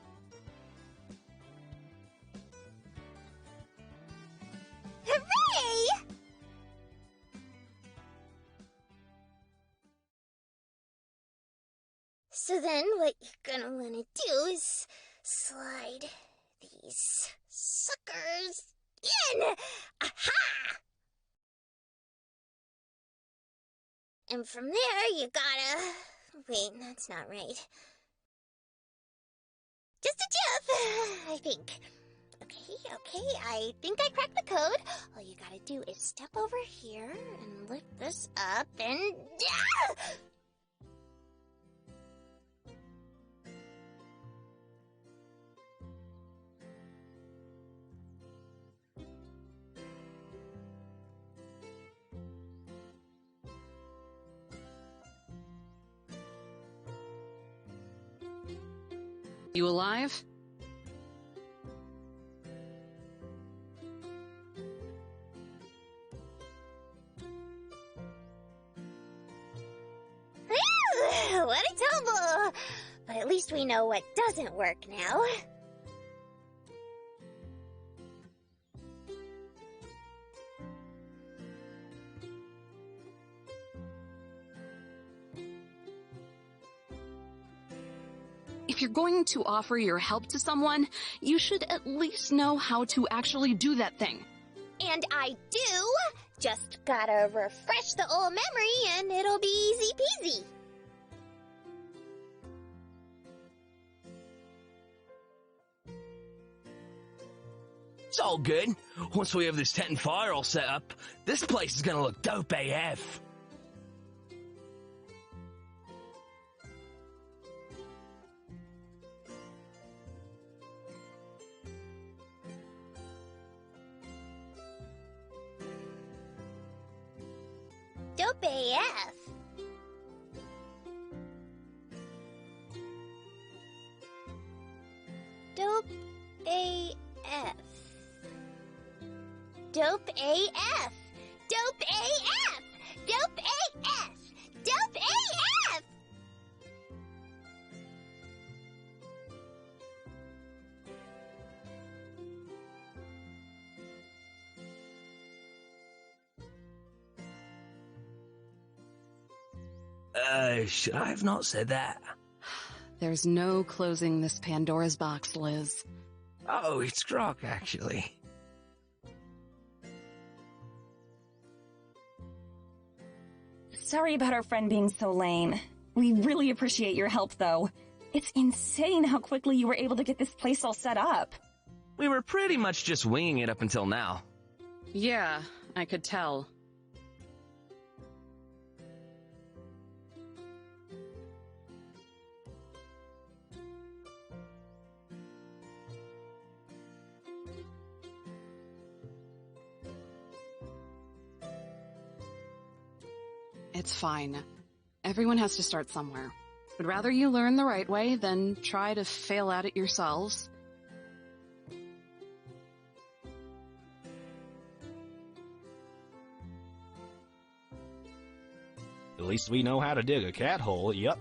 Hooray! So then what you're gonna wanna do is slide these suckers in! Aha! And from there you gotta... Wait, that's not right. Just a jiff, I think. Okay, I think I cracked the code. All you gotta do is step over here and lift this up and... You alive? What a tumble! But at least we know what doesn't work now. If you're going to offer your help to someone, you should at least know how to actually do that thing. And I do! Just gotta refresh the old memory and it'll be easy peasy. It's all good. Once we have this tent and fire all set up, this place is gonna look dope AF. Dope AF. Dope AF. Dope AF. Dope AF. Dope AF. Dope AF. Should I have not said that? There's no closing this Pandora's box, Liz. Oh, it's Grok, actually. Sorry about our friend being so lame. We really appreciate your help, though. It's insane how quickly you were able to get this place all set up. We were pretty much just winging it up until now. Yeah, I could tell. It's fine. Everyone has to start somewhere. I'd rather you learn the right way than try to fail at it yourselves. At least we know how to dig a cat hole, yup.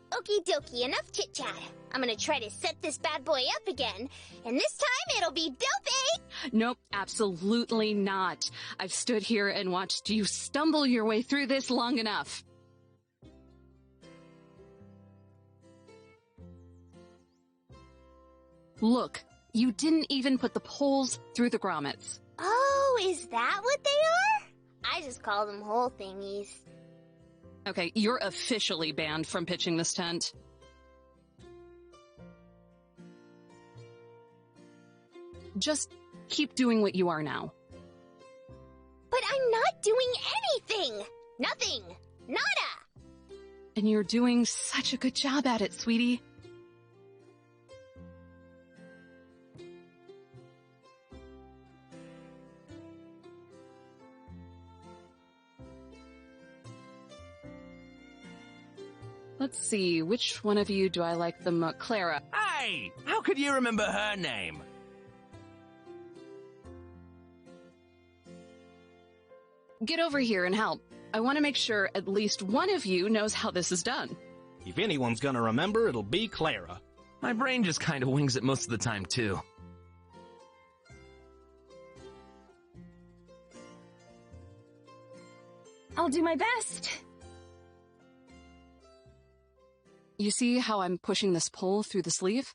Okie dokie, enough chit-chat. I'm gonna try to set this bad boy up again, and this time it'll be dope. Nope, absolutely not. I've stood here and watched you stumble your way through this long enough. Look, you didn't even put the poles through the grommets. Oh, is that what they are? I just call them hole thingies. Okay, you're officially banned from pitching this tent. Just keep doing what you are now. But I'm not doing anything! Nothing. Nada. And you're doing such a good job at it, sweetie. Let's see, which one of you do I like the most? Clara. Hey! How could you remember her name? Get over here and help. I want to make sure at least one of you knows how this is done. If anyone's gonna remember, it'll be Clara. My brain just kind of wings it most of the time, too. I'll do my best. You see how I'm pushing this pole through the sleeve?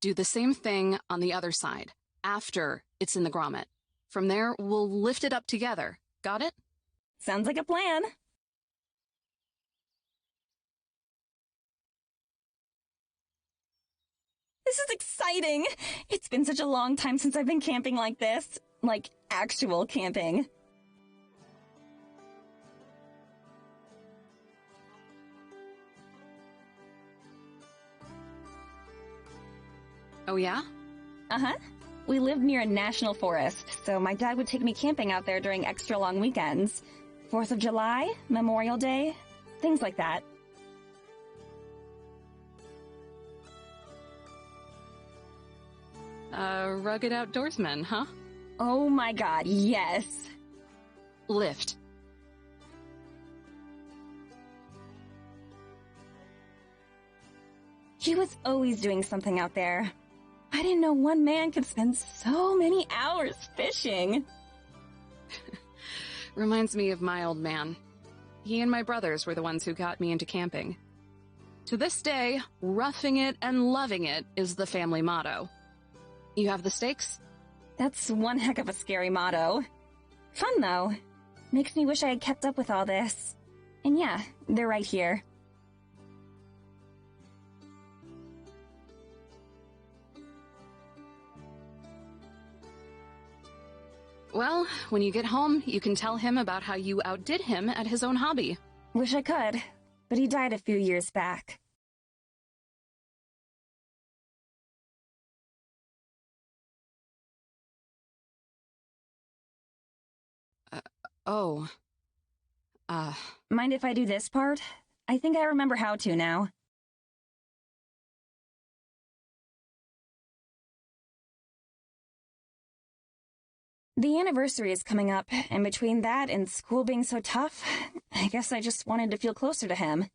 Do the same thing on the other side, after it's in the grommet. From there, we'll lift it up together. Got it? Sounds like a plan. This is exciting! It's been such a long time since I've been camping like this. Like, actual camping. Oh yeah? Uh-huh. We lived near a national forest, so my dad would take me camping out there during extra long weekends. 4th of July, Memorial Day, things like that. Rugged outdoorsman, huh? Oh my god, yes. Lift. He was always doing something out there. I didn't know one man could spend so many hours fishing. Reminds me of my old man. He and my brothers were the ones who got me into camping. To this day, roughing it and loving it is the family motto. You have the stakes? That's one heck of a scary motto. Fun, though. Makes me wish I had kept up with all this. And yeah, they're right here. Well, when you get home, you can tell him about how you outdid him at his own hobby. Wish I could, but he died a few years back. Oh. Mind if I do this part? I think I remember how to now. The anniversary is coming up, and between that and school being so tough, I guess I just wanted to feel closer to him.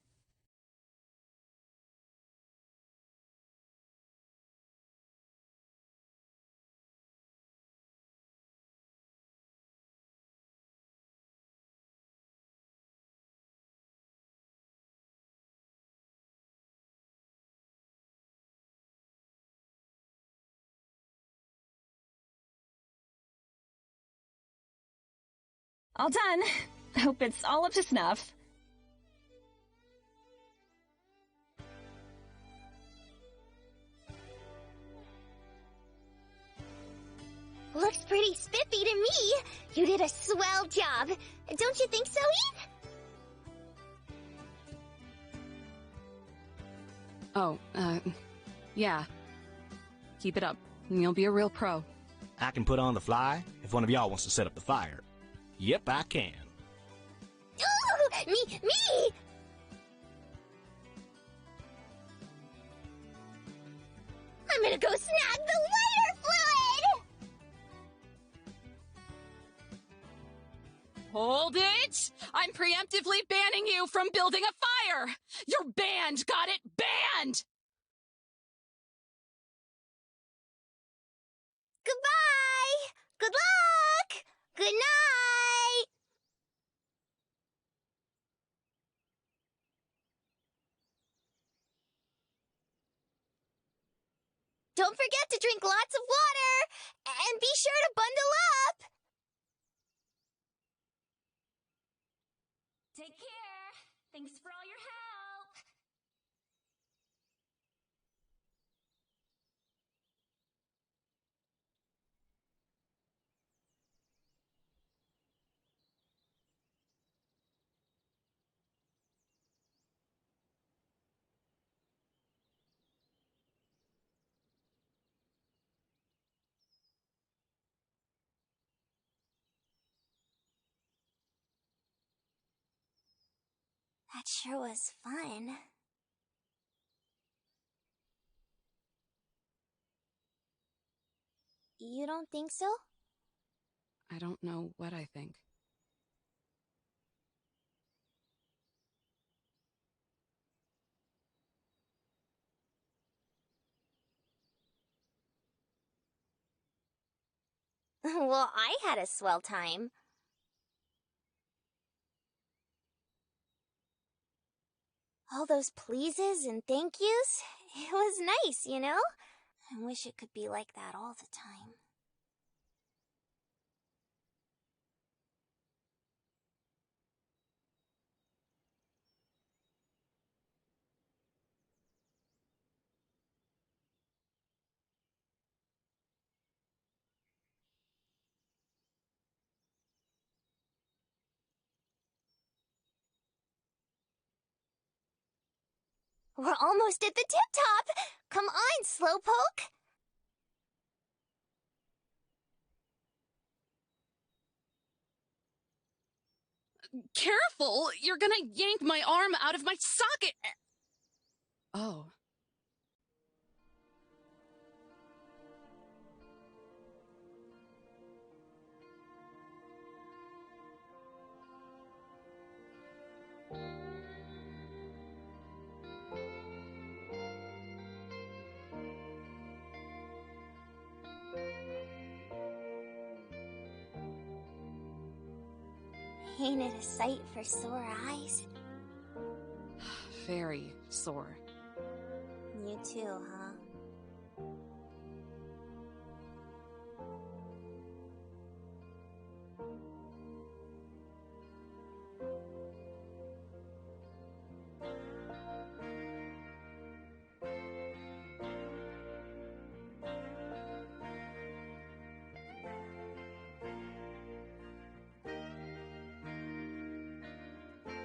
All done. Hope it's all up to snuff. Looks pretty spiffy to me. You did a swell job. Don't you think so, Eve? Oh, yeah. Keep it up, and you'll be a real pro. I can put on the fly if one of y'all wants to set up the fire. Yep, I can. Ooh, me! I'm gonna go snag the lighter fluid! Hold it! I'm preemptively banning you from building a fire! You're banned, got it? Banned! Goodbye! Good luck! Good night! Don't forget to drink lots of water! And be sure to bundle up! Take care. Thanks for all your help. That sure was fun. You don't think so? I don't know what I think. Well, I had a swell time. All those pleases and thank yous, it was nice, you know? I wish it could be like that all the time. We're almost at the tip-top! Come on, Slowpoke! Careful! You're gonna yank my arm out of my socket! Oh. Ain't it a sight for sore eyes? Very sore. You too, huh?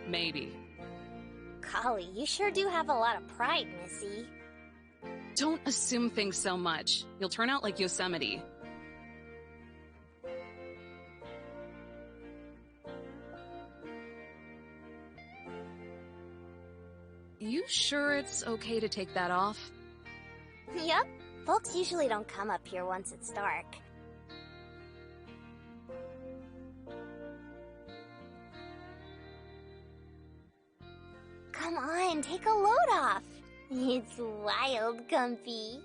Maybe. Golly, you sure do have a lot of pride, Missy. Don't assume things so much. You'll turn out like Yosemite. You sure it's okay to take that off? Yep. Folks usually don't come up here once it's dark. Come on, take a load off. It's wild comfy.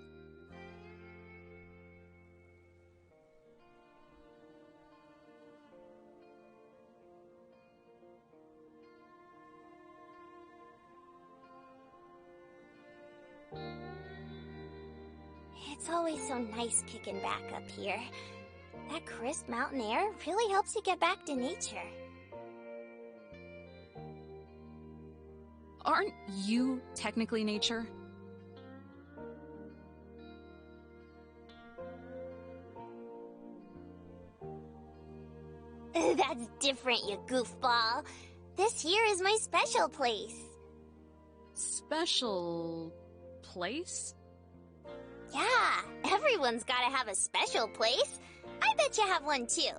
It's always so nice kicking back up here. That crisp mountain air really helps you get back to nature. Aren't you technically nature? That's different, you goofball. This here is my special place. Special place? Yeah, everyone's gotta have a special place. I bet you have one too.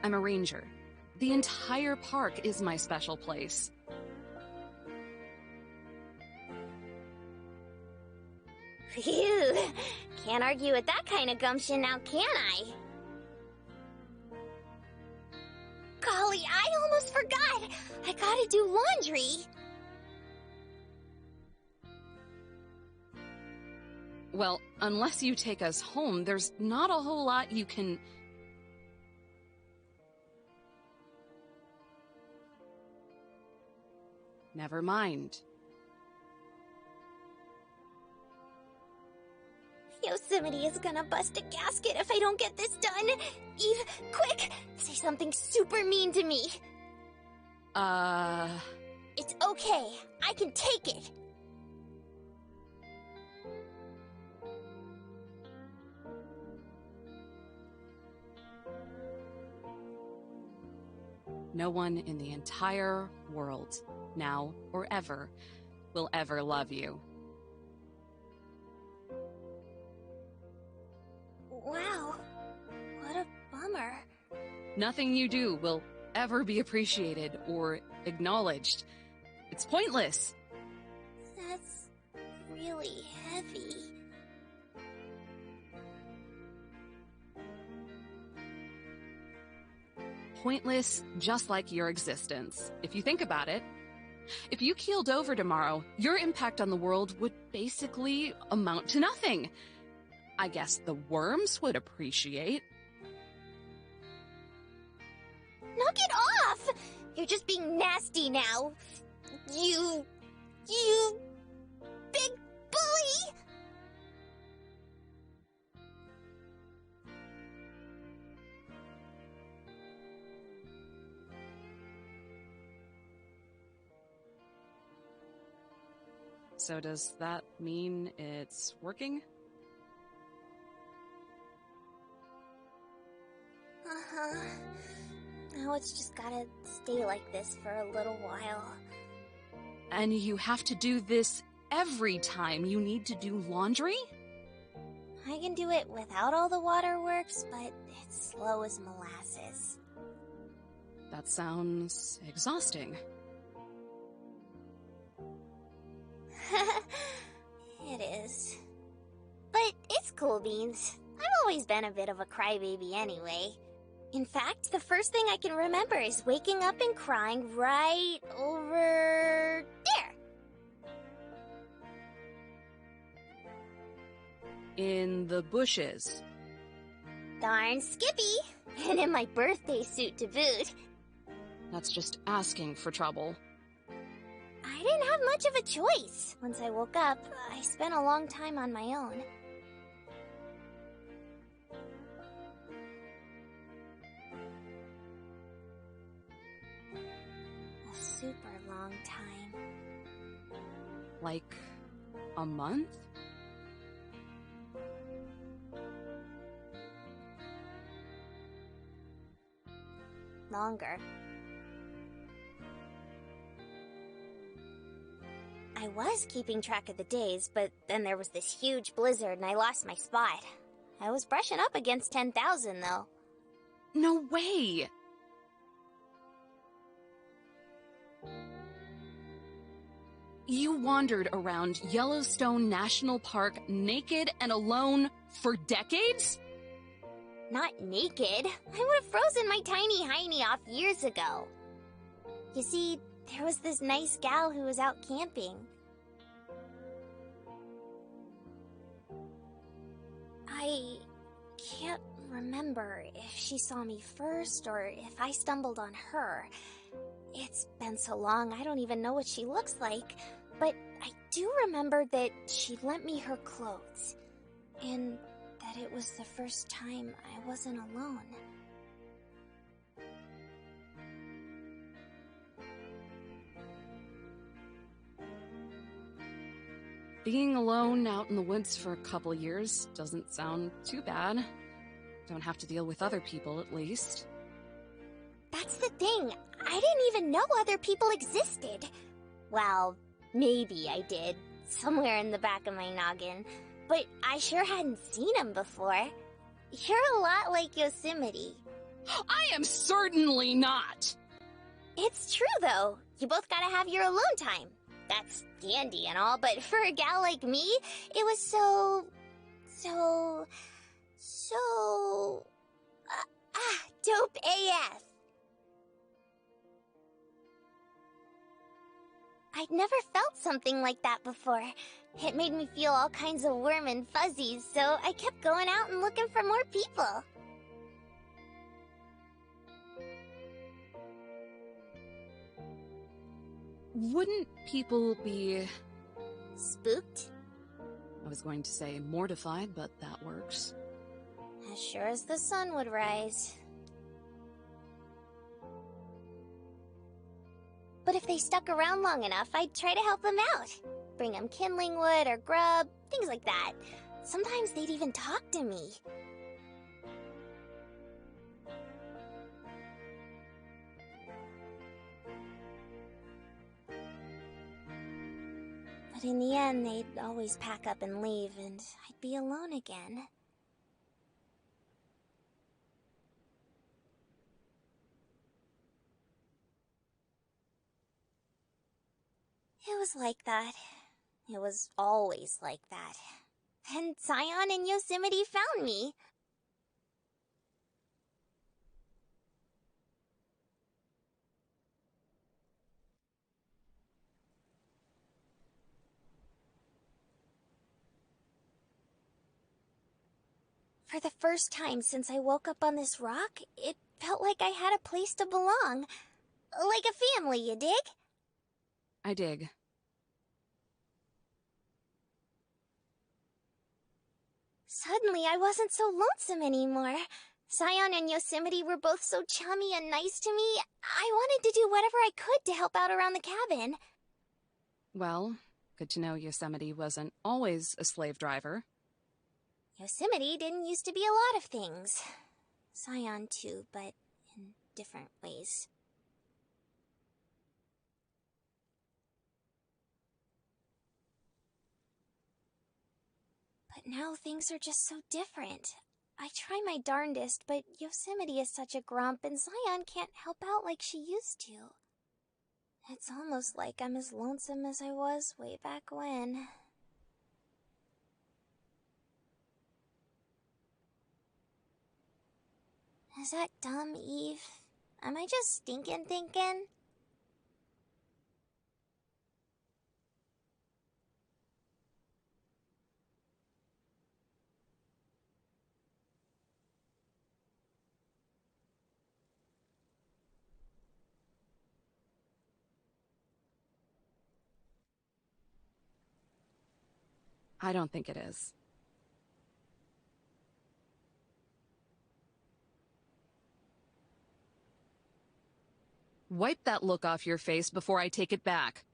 I'm a ranger. The entire park is my special place. Phew, can't argue with that kind of gumption now, can I? Golly, I almost forgot! I gotta do laundry! Well, unless you take us home, there's not a whole lot you can... Never mind. Yosemite is gonna bust a gasket if I don't get this done. Eve, quick! Say something super mean to me. It's okay. I can take it. No one in the entire world, now or ever, will ever love you. Wow. What a bummer. Nothing you do will ever be appreciated or acknowledged. It's pointless. That's really heavy. Pointless, just like your existence. If you think about it, if you keeled over tomorrow, your impact on the world would basically amount to nothing. I guess the worms would appreciate. Knock it off! You're just being nasty now. You big bully! So does that mean it's working? Uh-huh. Now it's just gotta stay like this for a little while. And you have to do this every time you need to do laundry? I can do it without all the waterworks, but it's slow as molasses. That sounds exhausting. It is. But it's cool beans. I've always been a bit of a crybaby anyway. In fact, the first thing I can remember is waking up and crying right over there. In the bushes. Darn Skippy! And in my birthday suit to boot. That's just asking for trouble. I didn't have much of a choice. Once I woke up, I spent a long time on my own. A super long time. Like a month? Longer. I was keeping track of the days, but then there was this huge blizzard and I lost my spot. I was brushing up against 10,000 though. No way! You wandered around Yellowstone National Park naked and alone for decades? Not naked. I would have frozen my tiny hiney off years ago. You see, there was this nice gal who was out camping. I can't remember if she saw me first or if I stumbled on her. It's been so long, I don't even know what she looks like. But I do remember that she lent me her clothes. And that it was the first time I wasn't alone. Being alone out in the woods for a couple years doesn't sound too bad. Don't have to deal with other people, at least. That's the thing. I didn't even know other people existed. Well, maybe I did, somewhere in the back of my noggin. But I sure hadn't seen him before. You're a lot like Yosemite. I am certainly not! It's true, though. You both gotta have your alone time. That's dandy and all, but for a gal like me, it was so... dope AF. I'd never felt something like that before. It made me feel all kinds of warm and fuzzies, so I kept going out and looking for more people. Wouldn't people be... Spooked? I was going to say mortified, but that works. As sure as the sun would rise. But if they stuck around long enough, I'd try to help them out. Bring them kindling wood or grub, things like that. Sometimes they'd even talk to me. But in the end, they'd always pack up and leave, and I'd be alone again. It was like that. It was always like that. And Zion and Yosemite found me. For the first time since I woke up on this rock, it felt like I had a place to belong. Like a family, you dig? I dig. Suddenly, I wasn't so lonesome anymore. Zion and Yosemite were both so chummy and nice to me. I wanted to do whatever I could to help out around the cabin. Well, good to know Yosemite wasn't always a slave driver. Yosemite didn't used to be a lot of things. Zion too, but in different ways. But now things are just so different. I try my darndest, but Yosemite is such a grump and Zion can't help out like she used to. It's almost like I'm as lonesome as I was way back when. Is that dumb, Eve? Am I just stinking thinking? I don't think it is. Wipe that look off your face before I take it back.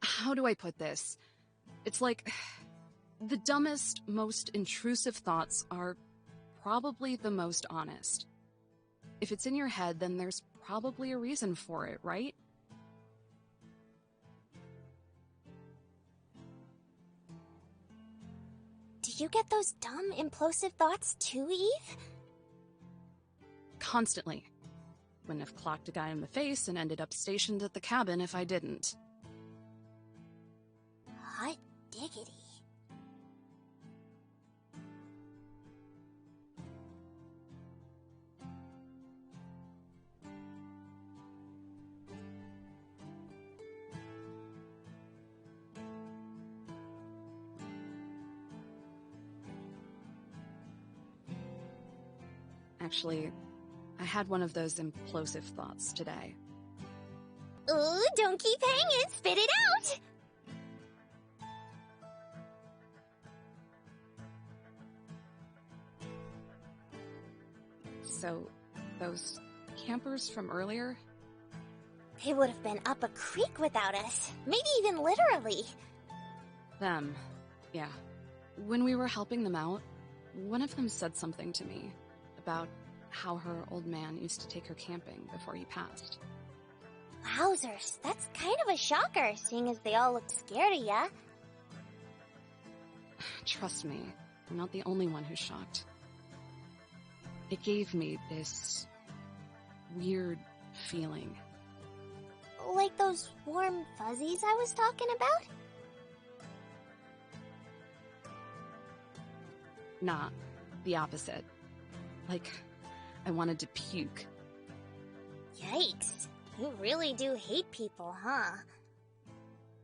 How do I put this? It's like, the dumbest, most intrusive thoughts are probably the most honest. If it's in your head, then there's probably a reason for it, right? Do you get those dumb, implosive thoughts too, Eve? Constantly. Wouldn't have clocked a guy in the face and ended up stationed at the cabin if I didn't. Hot diggity. Actually, I had one of those implosive thoughts today. Ooh, don't keep hanging, spit it out! So, those campers from earlier? They would have been up a creek without us, maybe even literally. Them. Yeah. When we were helping them out, one of them said something to me about how her old man used to take her camping before he passed. Wowzers, that's kind of a shocker, seeing as they all looked scared of ya. Trust me, I'm not the only one who's shocked. It gave me this weird feeling. Like those warm fuzzies I was talking about? Nah, the opposite. Like, I wanted to puke. Yikes. You really do hate people, huh?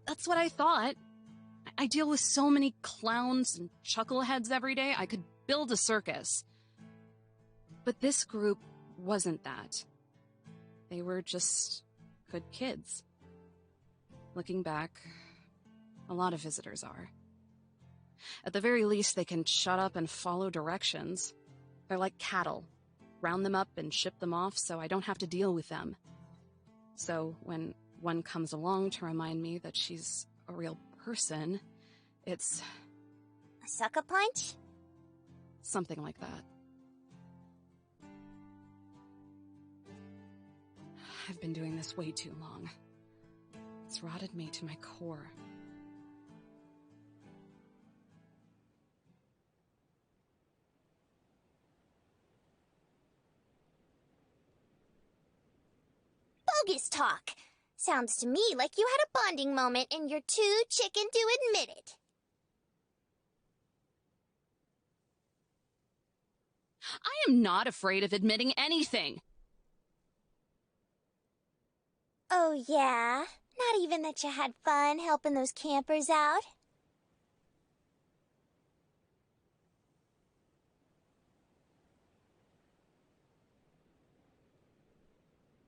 That's what I thought. I deal with so many clowns and chuckleheads every day, I could build a circus. But this group wasn't that. They were just good kids. Looking back, a lot of visitors are. At the very least, they can shut up and follow directions. They're like cattle. Round them up and ship them off so I don't have to deal with them. So when one comes along to remind me that she's a real person, it's... A sucker punch? something like that. I've been doing this way too long. It's rotted me to my core. Bogus talk. Sounds to me like you had a bonding moment and you're too chicken to admit it. I am not afraid of admitting anything. Oh, yeah? Not even that you had fun helping those campers out?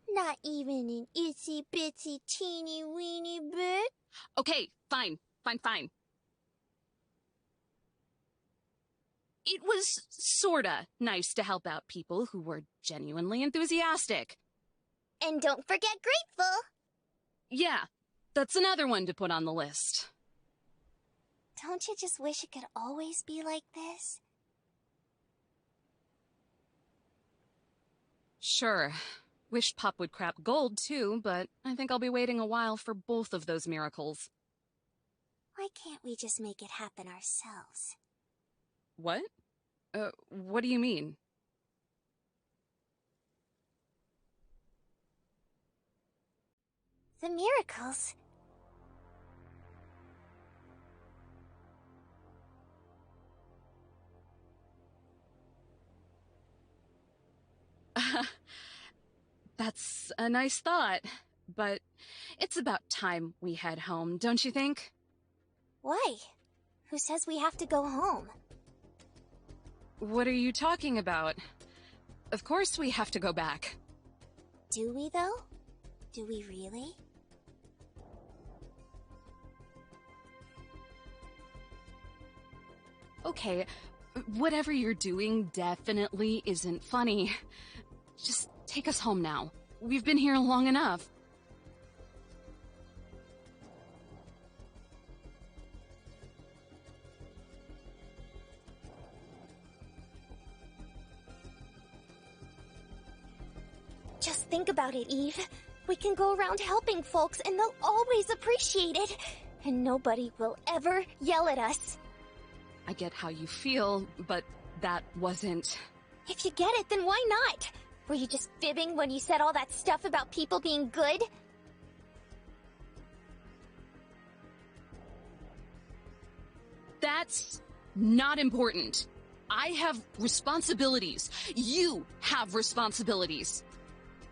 Not even an itsy-bitsy teeny-weeny bit? Okay, fine. It was sorta nice to help out people who were genuinely enthusiastic. And don't forget grateful. Yeah, that's another one to put on the list. Don't you just wish it could always be like this? Sure. Wish Pop would crap gold too, but I think I'll be waiting a while for both of those miracles. Why can't we just make it happen ourselves? What? What do you mean? The miracles. That's a nice thought, but it's about time we head home, don't you think? Why? Who says we have to go home? What are you talking about? Of course we have to go back. Do we, though? Do we really? Okay, whatever you're doing definitely isn't funny. Just take us home now. We've been here long enough. Just think about it, Eve. We can go around helping folks and they'll always appreciate it. And nobody will ever yell at us. I get how you feel, but that wasn't... If you get it, then why not? Were you just fibbing when you said all that stuff about people being good? That's not important. I have responsibilities. You have responsibilities.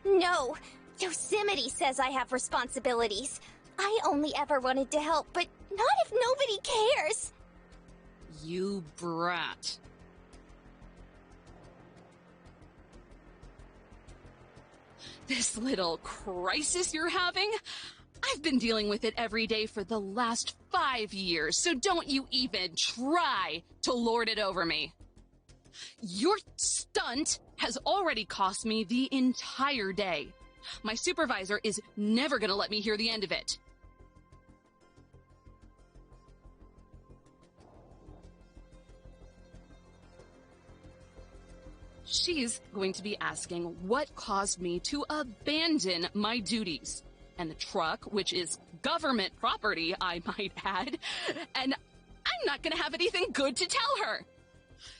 No. Yosemite says I have responsibilities. I only ever wanted to help, but not if nobody cares. You brat. This little crisis you're having? I've been dealing with it every day for the last 5 years, so don't you even try to lord it over me. Your stunt has already cost me the entire day. My supervisor is never gonna let me hear the end of it. She's going to be asking what caused me to abandon my duties. And the truck, which is government property, I might add, and I'm not gonna have anything good to tell her.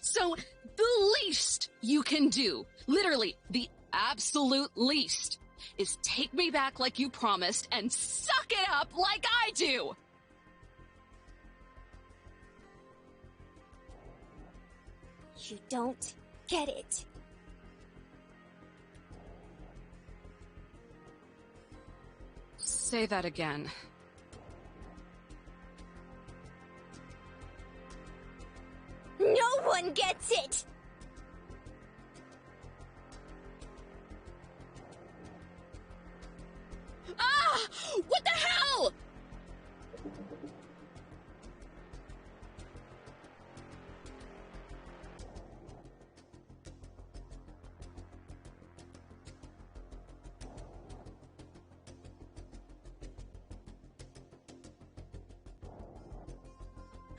So the least you can do, literally the absolute least, is take me back like you promised and suck it up like I do. You don't get it. Say that again. No one gets it! Ah! What the hell?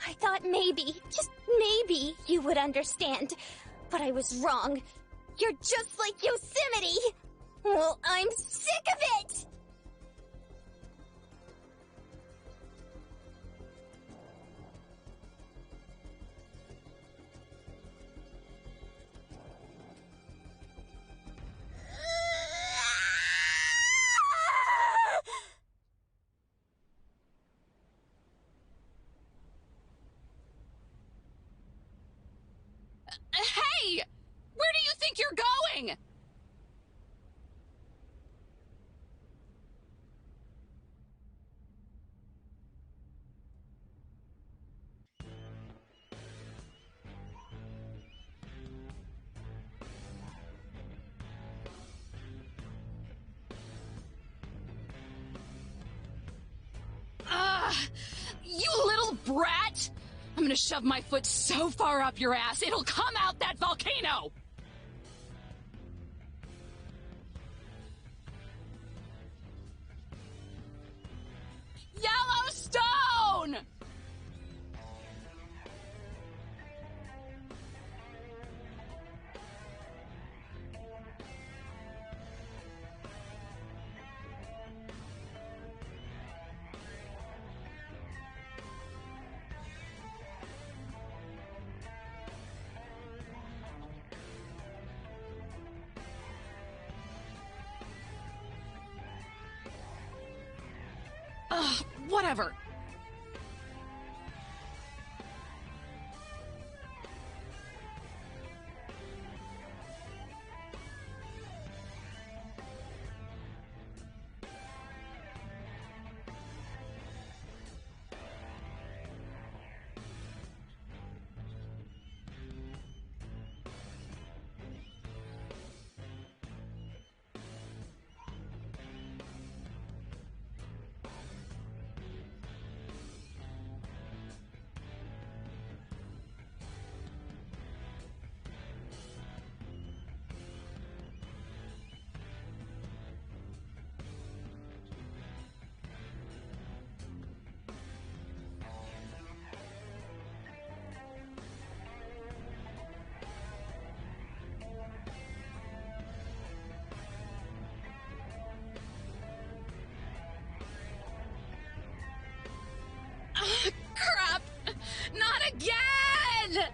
I thought maybe, just maybe, you would understand. But I was wrong. You're just like Yosemite! Well, I'm sick of it! Hey! Where do you think you're going? You little brat! I'm gonna shove my foot so far up your ass, it'll come out that volcano! Yellowstone! Whatever. Crap! Not again!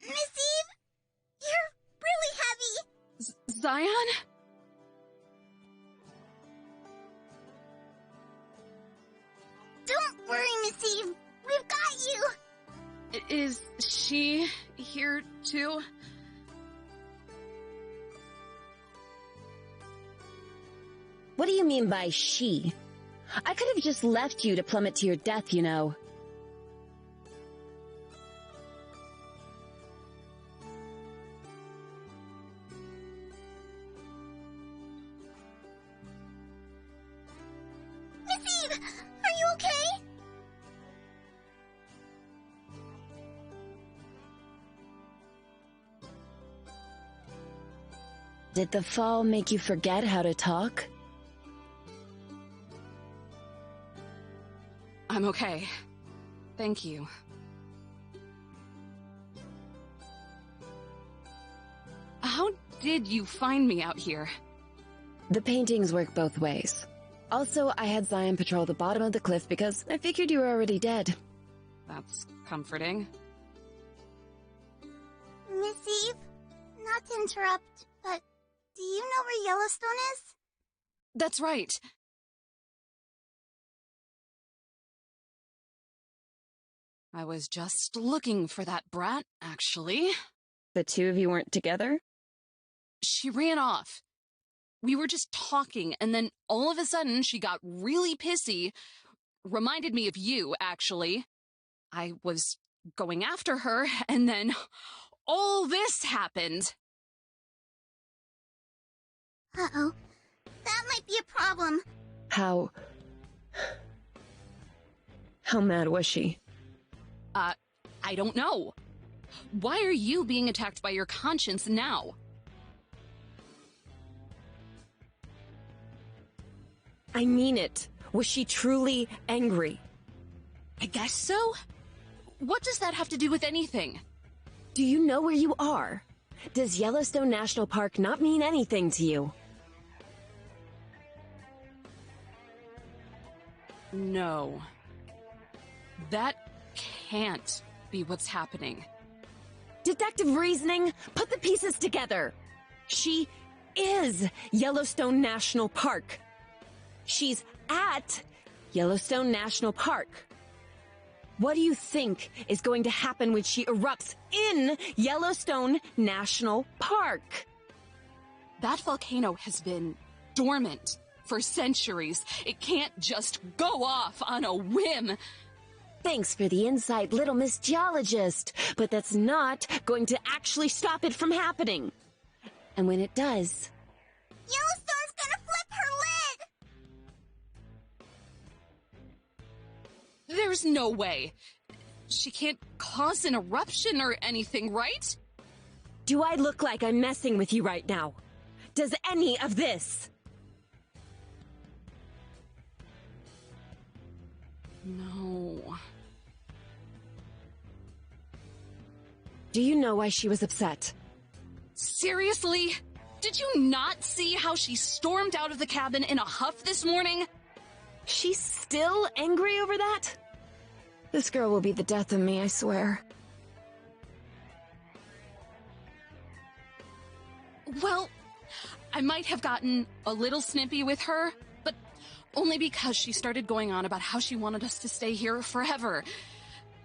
Miss Eve, you're really heavy. Zion? Don't worry, Miss Eve. We've got you. Is she here too? What do you mean by she? I could have just left you to plummet to your death, you know. Miss Eve, are you okay? Did the fall make you forget how to talk? I'm okay. Thank you. How did you find me out here? The paintings work both ways. Also, I had Zion patrol the bottom of the cliff because I figured you were already dead. That's comforting. Miss Eve, not to interrupt, but do you know where Yellowstone is? That's right. I was just looking for that brat, actually. The two of you weren't together? She ran off. We were just talking, and then all of a sudden she got really pissy. Reminded me of you, actually. I was going after her, and then all this happened. Uh-oh. That might be a problem. How mad was she? I don't know. Why are you being attacked by your conscience now? I mean it. Was she truly angry? I guess so. What does that have to do with anything? Do you know where you are? Does Yellowstone National Park not mean anything to you? No. That can't be what's happening. Deductive reasoning? Put the pieces together. She is Yellowstone National Park. She's at Yellowstone National Park. What do you think is going to happen when she erupts in Yellowstone National Park? That volcano has been dormant for centuries. It can't just go off on a whim. Thanks for the insight, little Miss Geologist, but that's not going to actually stop it from happening. And when it does... Yellowstone's gonna flip her lid! There's no way. She can't cause an eruption or anything, right? Do I look like I'm messing with you right now? Does any of this? No. Do you know why she was upset? Seriously? Did you not see how she stormed out of the cabin in a huff this morning? She's still angry over that? This girl will be the death of me, I swear. Well, I might have gotten a little snippy with her, but only because she started going on about how she wanted us to stay here forever.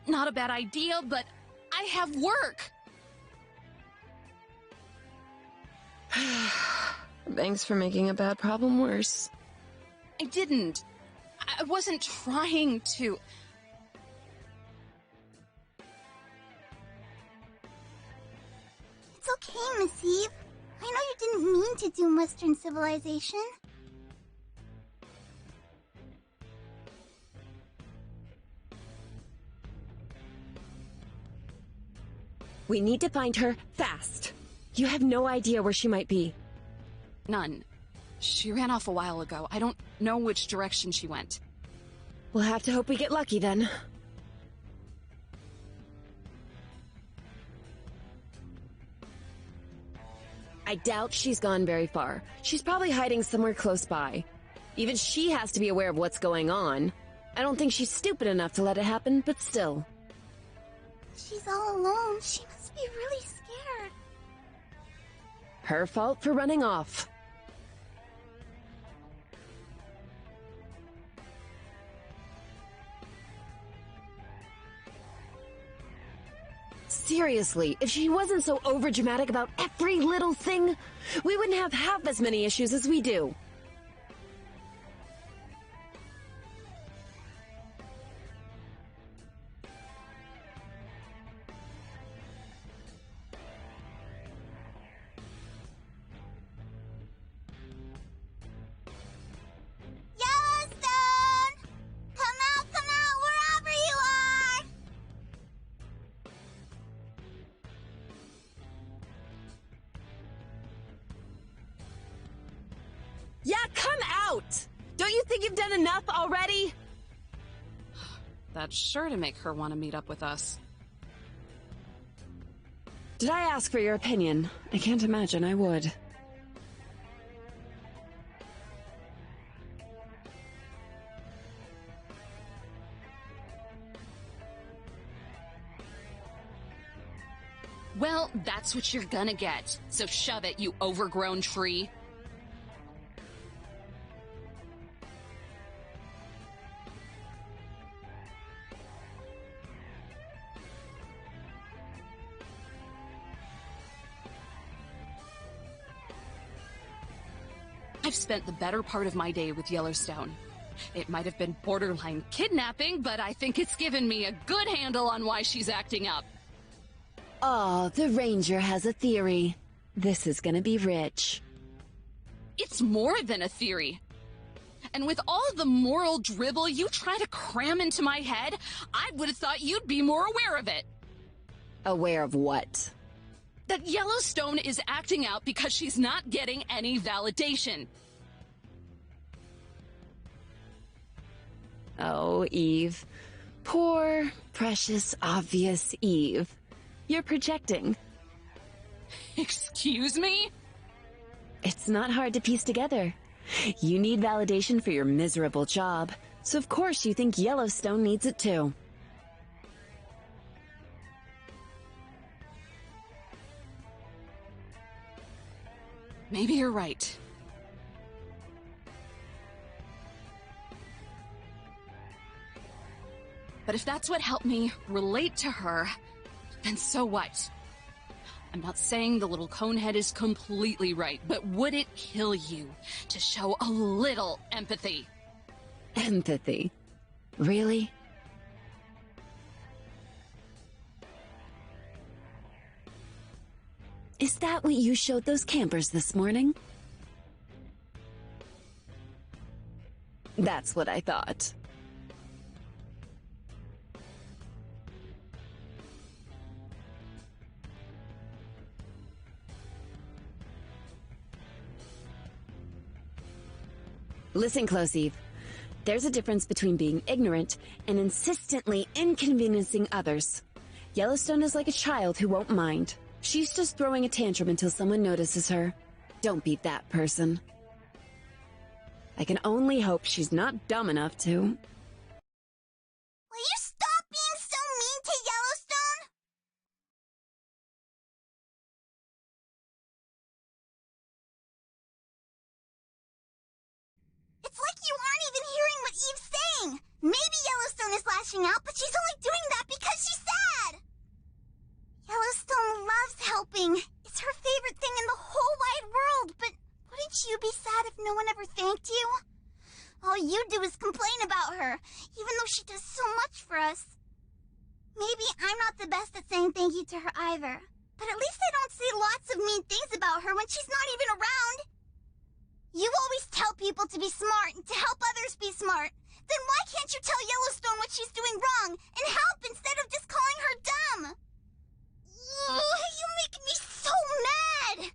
Not a bad idea, but I have work. Thanks for making a bad problem worse. I didn't. I wasn't trying to. It's okay, Miss Eve. I know you didn't mean to doom Western civilization. We need to find her fast. You have no idea where she might be. None. She ran off a while ago. I don't know which direction she went. We'll have to hope we get lucky then. I doubt she's gone very far. She's probably hiding somewhere close by. Even she has to be aware of what's going on. I don't think she's stupid enough to let it happen, but still. She's all alone. She must be really scared. Her fault for running off. Seriously, if she wasn't so overdramatic about every little thing, we wouldn't have half as many issues as we do. Yellowstone! Come out, wherever you are! Yeah, come out! Don't you think you've done enough already? That's sure to make her want to meet up with us. Did I ask for your opinion? I can't imagine I would. Well, that's what you're gonna get. So shove it, you overgrown tree. I've spent the better part of my day with Yellowstone. It might have been borderline kidnapping, but I think it's given me a good handle on why she's acting up. Oh, the ranger has a theory. This is gonna be rich. It's more than a theory. And with all the moral dribble you try to cram into my head, I would have thought you'd be more aware of it. Aware of what? That Yellowstone is acting out because she's not getting any validation. Oh, Eve. Poor, precious, obvious Eve. You're projecting. Excuse me? It's not hard to piece together. You need validation for your miserable job, so of course you think Yellowstone needs it too. Maybe you're right. But if that's what helped me relate to her, then so what? I'm not saying the little conehead is completely right, but would it kill you to show a little empathy? Empathy? Really? Is that what you showed those campers this morning? That's what I thought. Listen close, Eve. There's a difference between being ignorant and insistently inconveniencing others. Yellowstone is like a child who won't mind. She's just throwing a tantrum until someone notices her. Don't be that person. I can only hope she's not dumb enough to. Will you stop being so mean to Yellowstone? It's like you aren't even hearing what Eve's saying. Maybe Yellowstone is lashing out, but she's only doing that because she's sad. Yellowstone loves helping. It's her favorite thing in the whole wide world, but wouldn't you be sad if no one ever thanked you? All you do is complain about her, even though she does so much for us. Maybe I'm not the best at saying thank you to her either, but at least I don't say lots of mean things about her when she's not even around. You always tell people to be smart and to help others be smart. Then why can't you tell Yellowstone what she's doing wrong and help instead of just calling her dumb? Ugh, you make me so mad!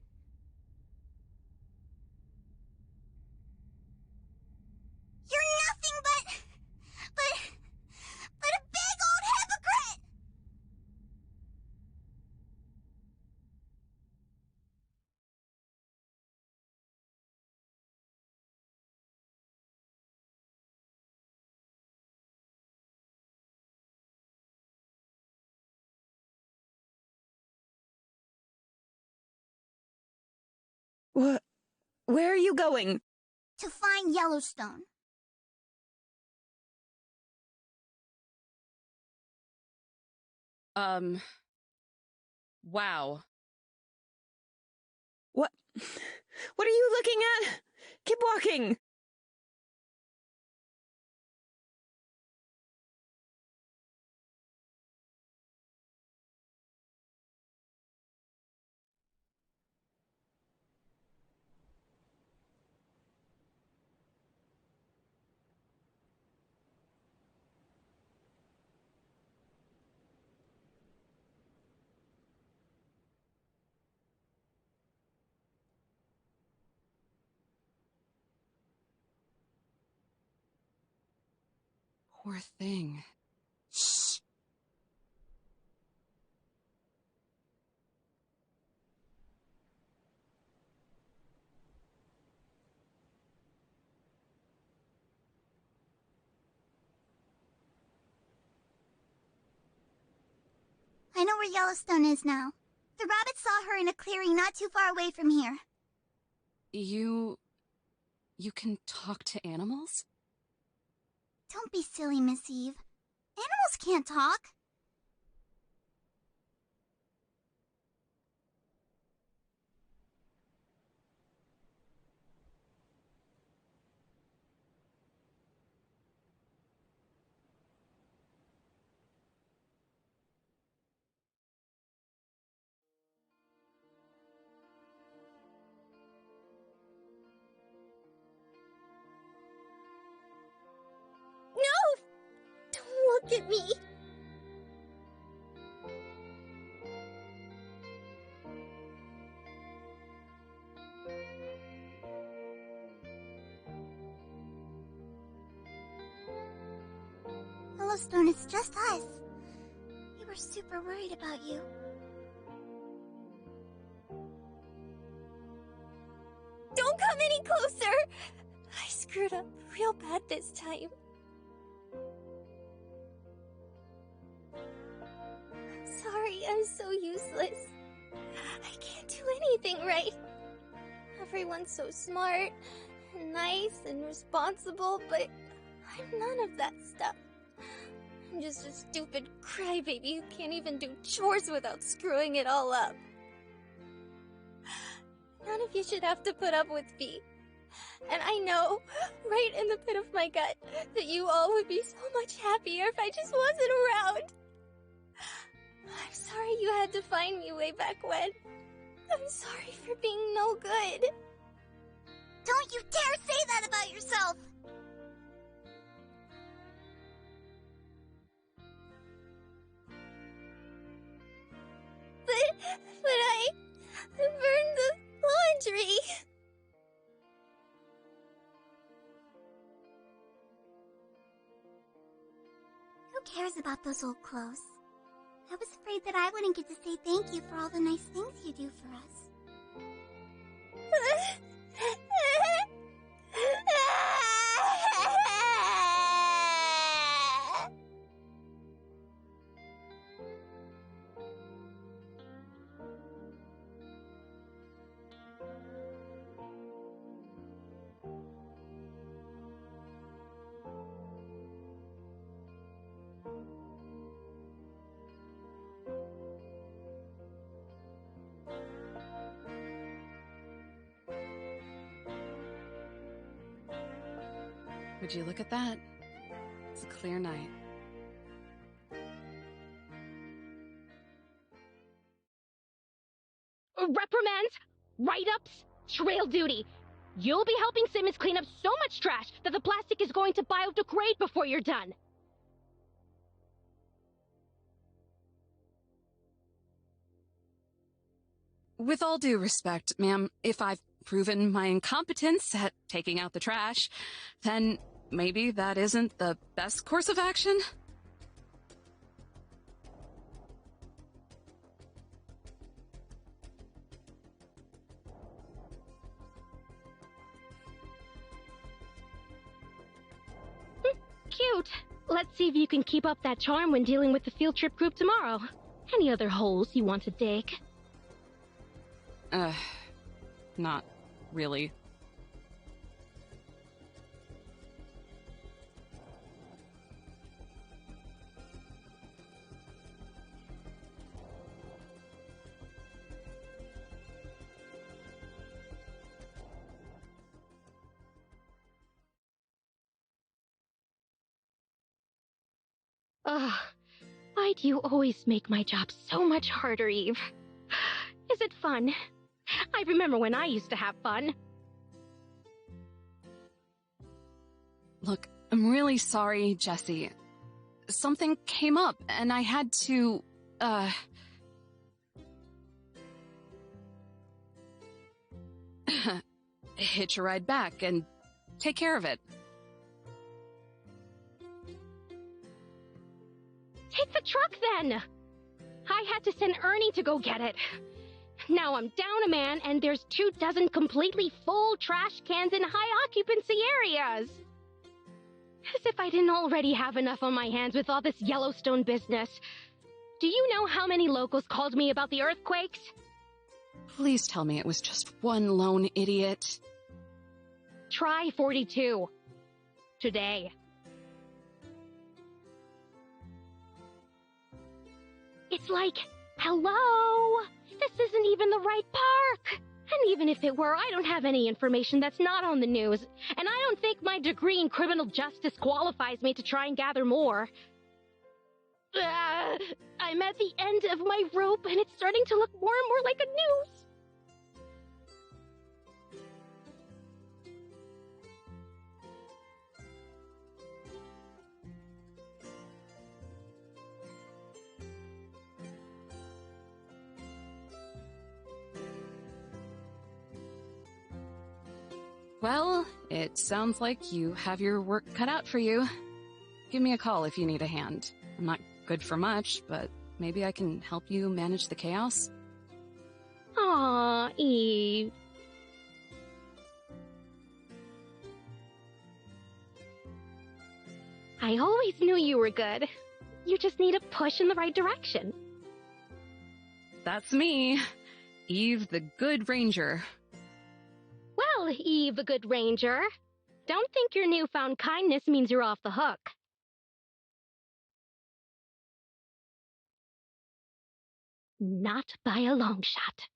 You're nothing but a big old hypocrite! What? Where are you going? To find Yellowstone. Wow. What? What are you looking at? Keep walking! Poor thing. Shh! I know where Yellowstone is now. The rabbits saw her in a clearing not too far away from here. You can talk to animals? Don't be silly, Miss Eve. Animals can't talk. Yellowstone is just us. We were super worried about you. Don't come any closer! I screwed up real bad this time. I'm sorry, I'm so useless. I can't do anything right. Everyone's so smart, and nice, and responsible, but I'm none of that stuff. I'm just a stupid crybaby who can't even do chores without screwing it all up. None of you should have to put up with me. And I know, right in the pit of my gut, that you all would be so much happier if I just wasn't around. I'm sorry you had to find me way back when. I'm sorry for being no good. Don't you dare say that about yourself! But I burned the laundry. Who cares about those old clothes? I was afraid that I wouldn't get to say thank you for all the nice things you do for us. Would you look at that? It's a clear night. Reprimands, write-ups, trail duty. You'll be helping Simmons clean up so much trash that the plastic is going to biodegrade before you're done. With all due respect, ma'am, if I've proven my incompetence at taking out the trash, then maybe that isn't the best course of action? Cute. Let's see if you can keep up that charm when dealing with the field trip group tomorrow. Any other holes you want to dig? Not really. Ugh. Why do you always make my job so much harder, Eve? Is it fun? I remember when I used to have fun. Look, I'm really sorry, Jessie. Something came up, and I had to, hitch a ride back and take care of it. Take the truck, then! I had to send Ernie to go get it. Now I'm down a man, and there's 24 completely full trash cans in high-occupancy areas. As if I didn't already have enough on my hands with all this Yellowstone business. Do you know how many locals called me about the earthquakes? Please tell me it was just one lone idiot. Try 42. Today. It's like, hello? This isn't even the right park. And even if it were, I don't have any information that's not on the news. And I don't think my degree in criminal justice qualifies me to try and gather more. I'm at the end of my rope, and it's starting to look more and more like a noose. Well, it sounds like you have your work cut out for you. Give me a call if you need a hand. I'm not good for much, but maybe I can help you manage the chaos? Aw, Eve. I always knew you were good. You just need a push in the right direction. That's me. Eve the Good Ranger. Well, Eve the Good Ranger, don't think your newfound kindness means you're off the hook. Not by a long shot.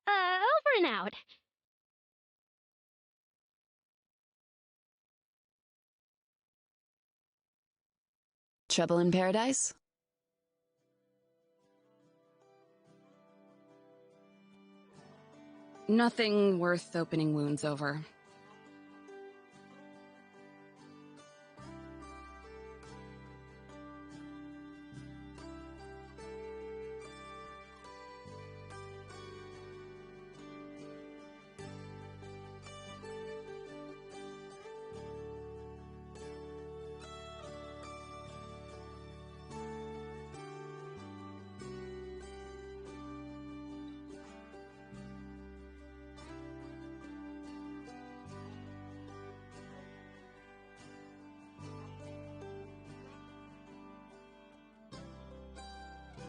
Over and out. Trouble in paradise? Nothing worth opening wounds over.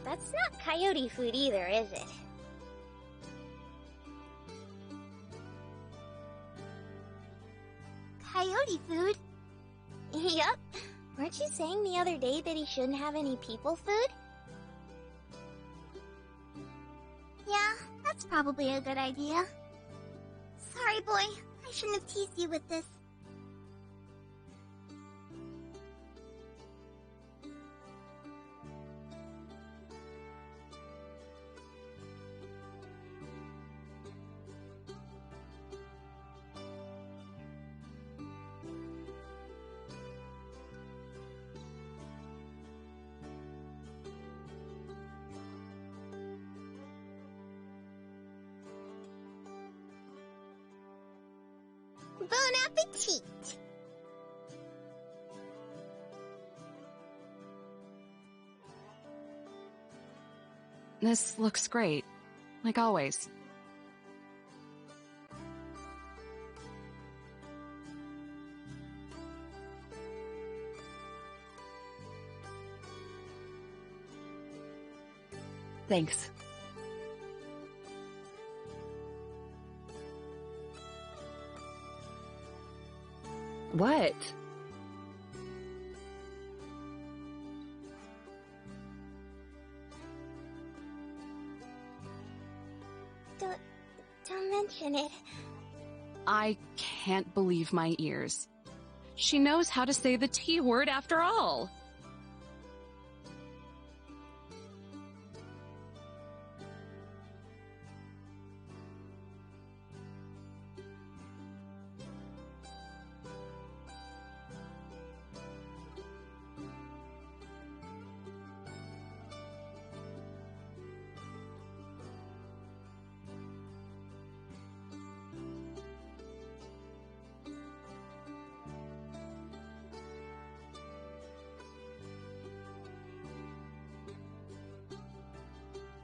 That's not coyote food either, is it? Coyote food? Yup. Weren't you saying the other day that he shouldn't have any people food? Yeah, that's probably a good idea. Sorry, boy. I shouldn't have teased you with this. Bon appetit! This looks great. Like always. Thanks. What? Don't mention it. I can't believe my ears. She knows how to say the T word after all.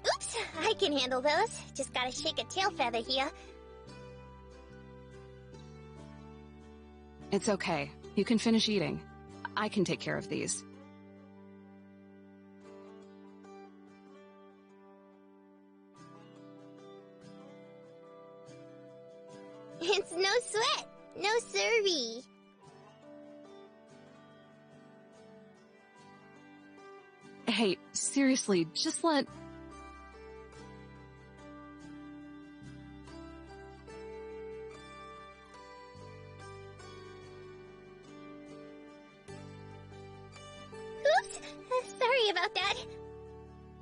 Oops, I can handle those. Just gotta shake a tail feather here. It's okay. You can finish eating. I can take care of these. It's no sweat. No siree. Hey, seriously, just let... Oops, sorry about that.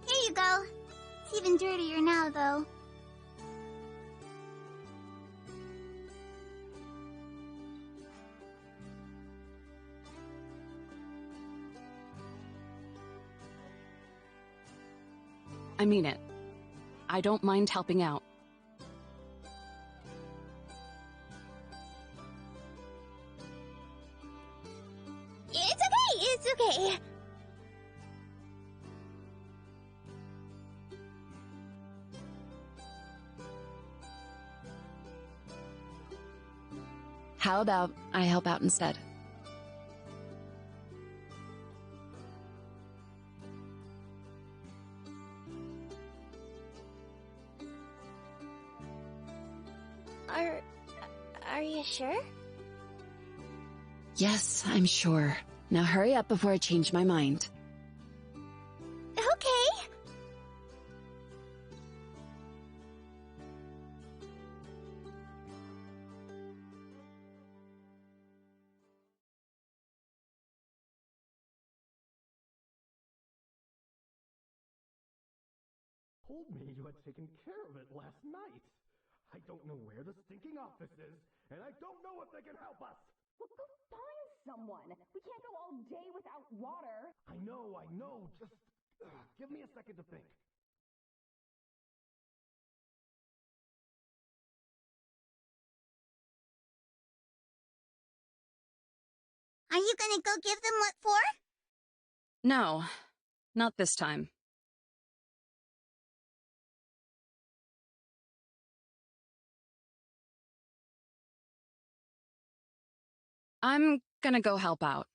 Here you go. It's even dirtier now, though. I mean it. I don't mind helping out. How about I help out instead? Are you sure? Yes, I'm sure. Now hurry up before I change my mind. Okay. Told me you had taken care of it last night. I don't know where the stinking office is, and I don't know if they can help us. Well, go find someone. We can't go all day without water. I know. Just give me a second to think. Are you gonna go give them what for? No, not this time. I'm gonna go help out.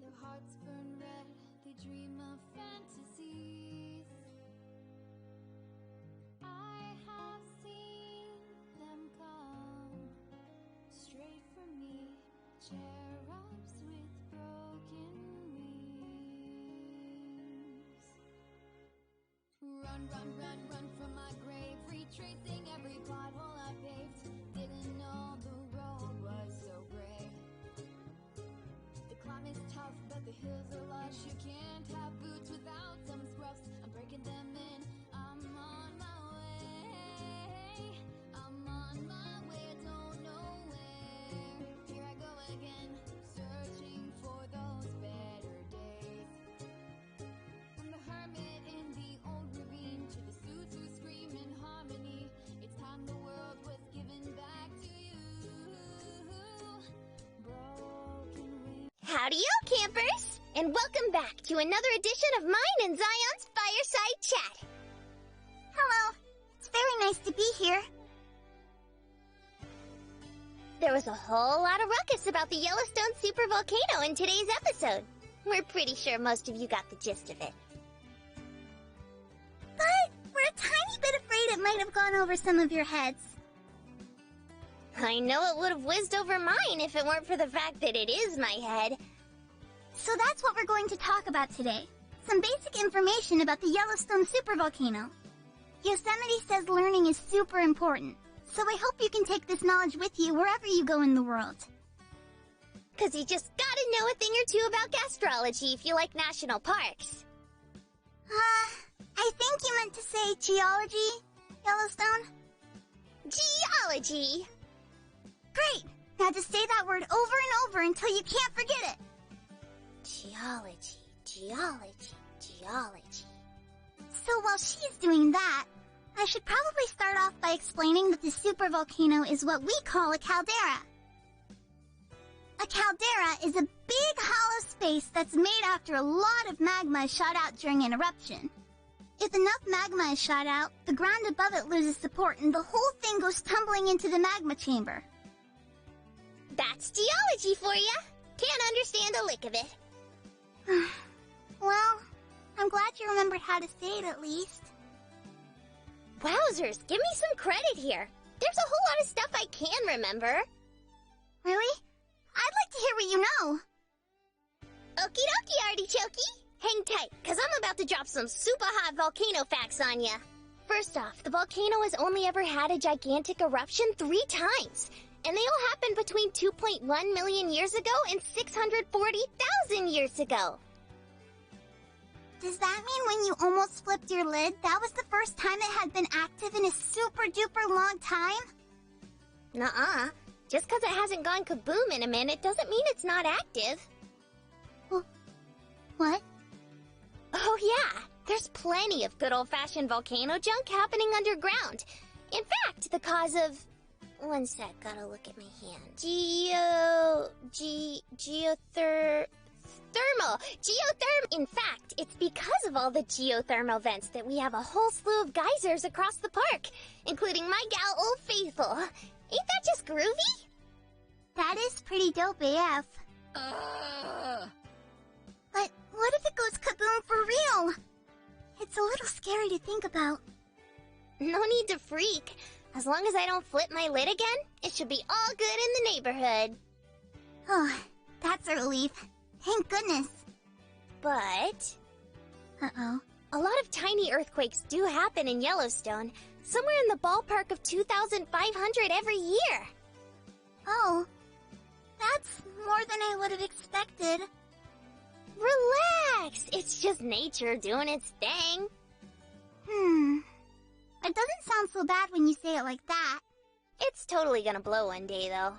Their hearts burn red, they dream of fantasies. I have seen them come straight for me, cherubs with broken wings. Run, run, run, run from my grave, retracing every pothole I paved. Didn't know the road was so gray. The climb is tough, but the hills are lush. You can't have boots without some scruffs. I'm breaking them in. I'm on my way. I'm on my way. I don't know where. Here I go again, searching for those better days. From the hermit in the old ravine to the suits who scream in harmony. It's time the world was given back to you. Broken wings. Howdy, y'all campers! And welcome back to another edition of mine and Zion's Fireside Chat. Hello. It's very nice to be here. There was a whole lot of ruckus about the Yellowstone supervolcano in today's episode. We're pretty sure most of you got the gist of it. But we're a tiny bit afraid it might have gone over some of your heads. I know it would have whizzed over mine if it weren't for the fact that it is my head. So that's what we're going to talk about today. Some basic information about the Yellowstone supervolcano. Yosemite says learning is super important, so I hope you can take this knowledge with you wherever you go in the world. 'Cause you just gotta know a thing or two about gastrology if you like national parks. I think you meant to say geology, Yellowstone. Geology! Great! Now just say that word over and over until you can't forget it. Geology, geology, geology. So while she's doing that, I should probably start off by explaining that the supervolcano is what we call a caldera. A caldera is a big hollow space that's made after a lot of magma is shot out during an eruption. If enough magma is shot out, the ground above it loses support and the whole thing goes tumbling into the magma chamber. That's geology for ya. Can't understand a lick of it. Well, I'm glad you remembered how to say it at least. Wowzers, give me some credit here. There's a whole lot of stuff I can remember. Really? I'd like to hear what you know. Okie dokie, artichoke. Hang tight, 'cause I'm about to drop some super hot volcano facts on ya. First off, the volcano has only ever had a gigantic eruption 3 times. And they all happened between 2.1 million years ago and 640,000 years ago. Does that mean when you almost flipped your lid, that was the first time it had been active in a super duper long time? Nuh-uh. Just 'cause it hasn't gone kaboom in a minute doesn't mean it's not active. What? Oh yeah, There's plenty of good old-fashioned volcano junk happening underground. In fact, the cause of... One sec, gotta look at my hand. In fact, it's because of all the geothermal vents that we have a whole slew of geysers across the park, including my gal Old Faithful. Ain't that just groovy? That is pretty dope AF. But what if it goes kaboom for real? It's a little scary to think about. No need to freak. As long as I don't flip my lid again, it should be all good in the neighborhood. Oh, that's a relief. Thank goodness. But... Uh-oh. A lot of tiny earthquakes do happen in Yellowstone, somewhere in the ballpark of 2,500 every year. Oh, that's more than I would have expected. Relax! It's just nature doing its thing. It doesn't sound so bad when you say it like that. It's totally gonna blow one day, though.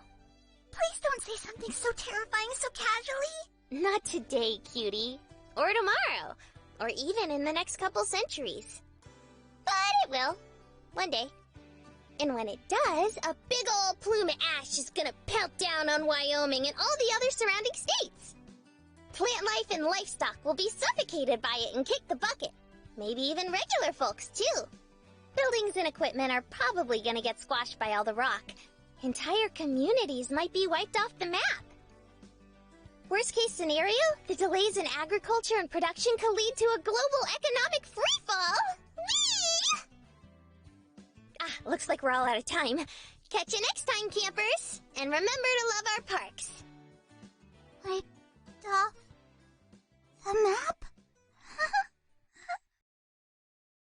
Please don't say something so terrifying so casually. Not today, cutie. Or tomorrow. Or even in the next couple centuries. But it will. One day. And when it does, a big old plume of ash is gonna pelt down on Wyoming and all the other surrounding states. Plant life and livestock will be suffocated by it and kick the bucket. Maybe even regular folks, too. Buildings and equipment are probably gonna get squashed by all the rock. Entire communities might be wiped off the map. Worst case scenario, the delays in agriculture and production could lead to a global economic freefall. Whee! Looks like we're all out of time. Catch you next time, campers. And remember to love our parks. Wiped off the map?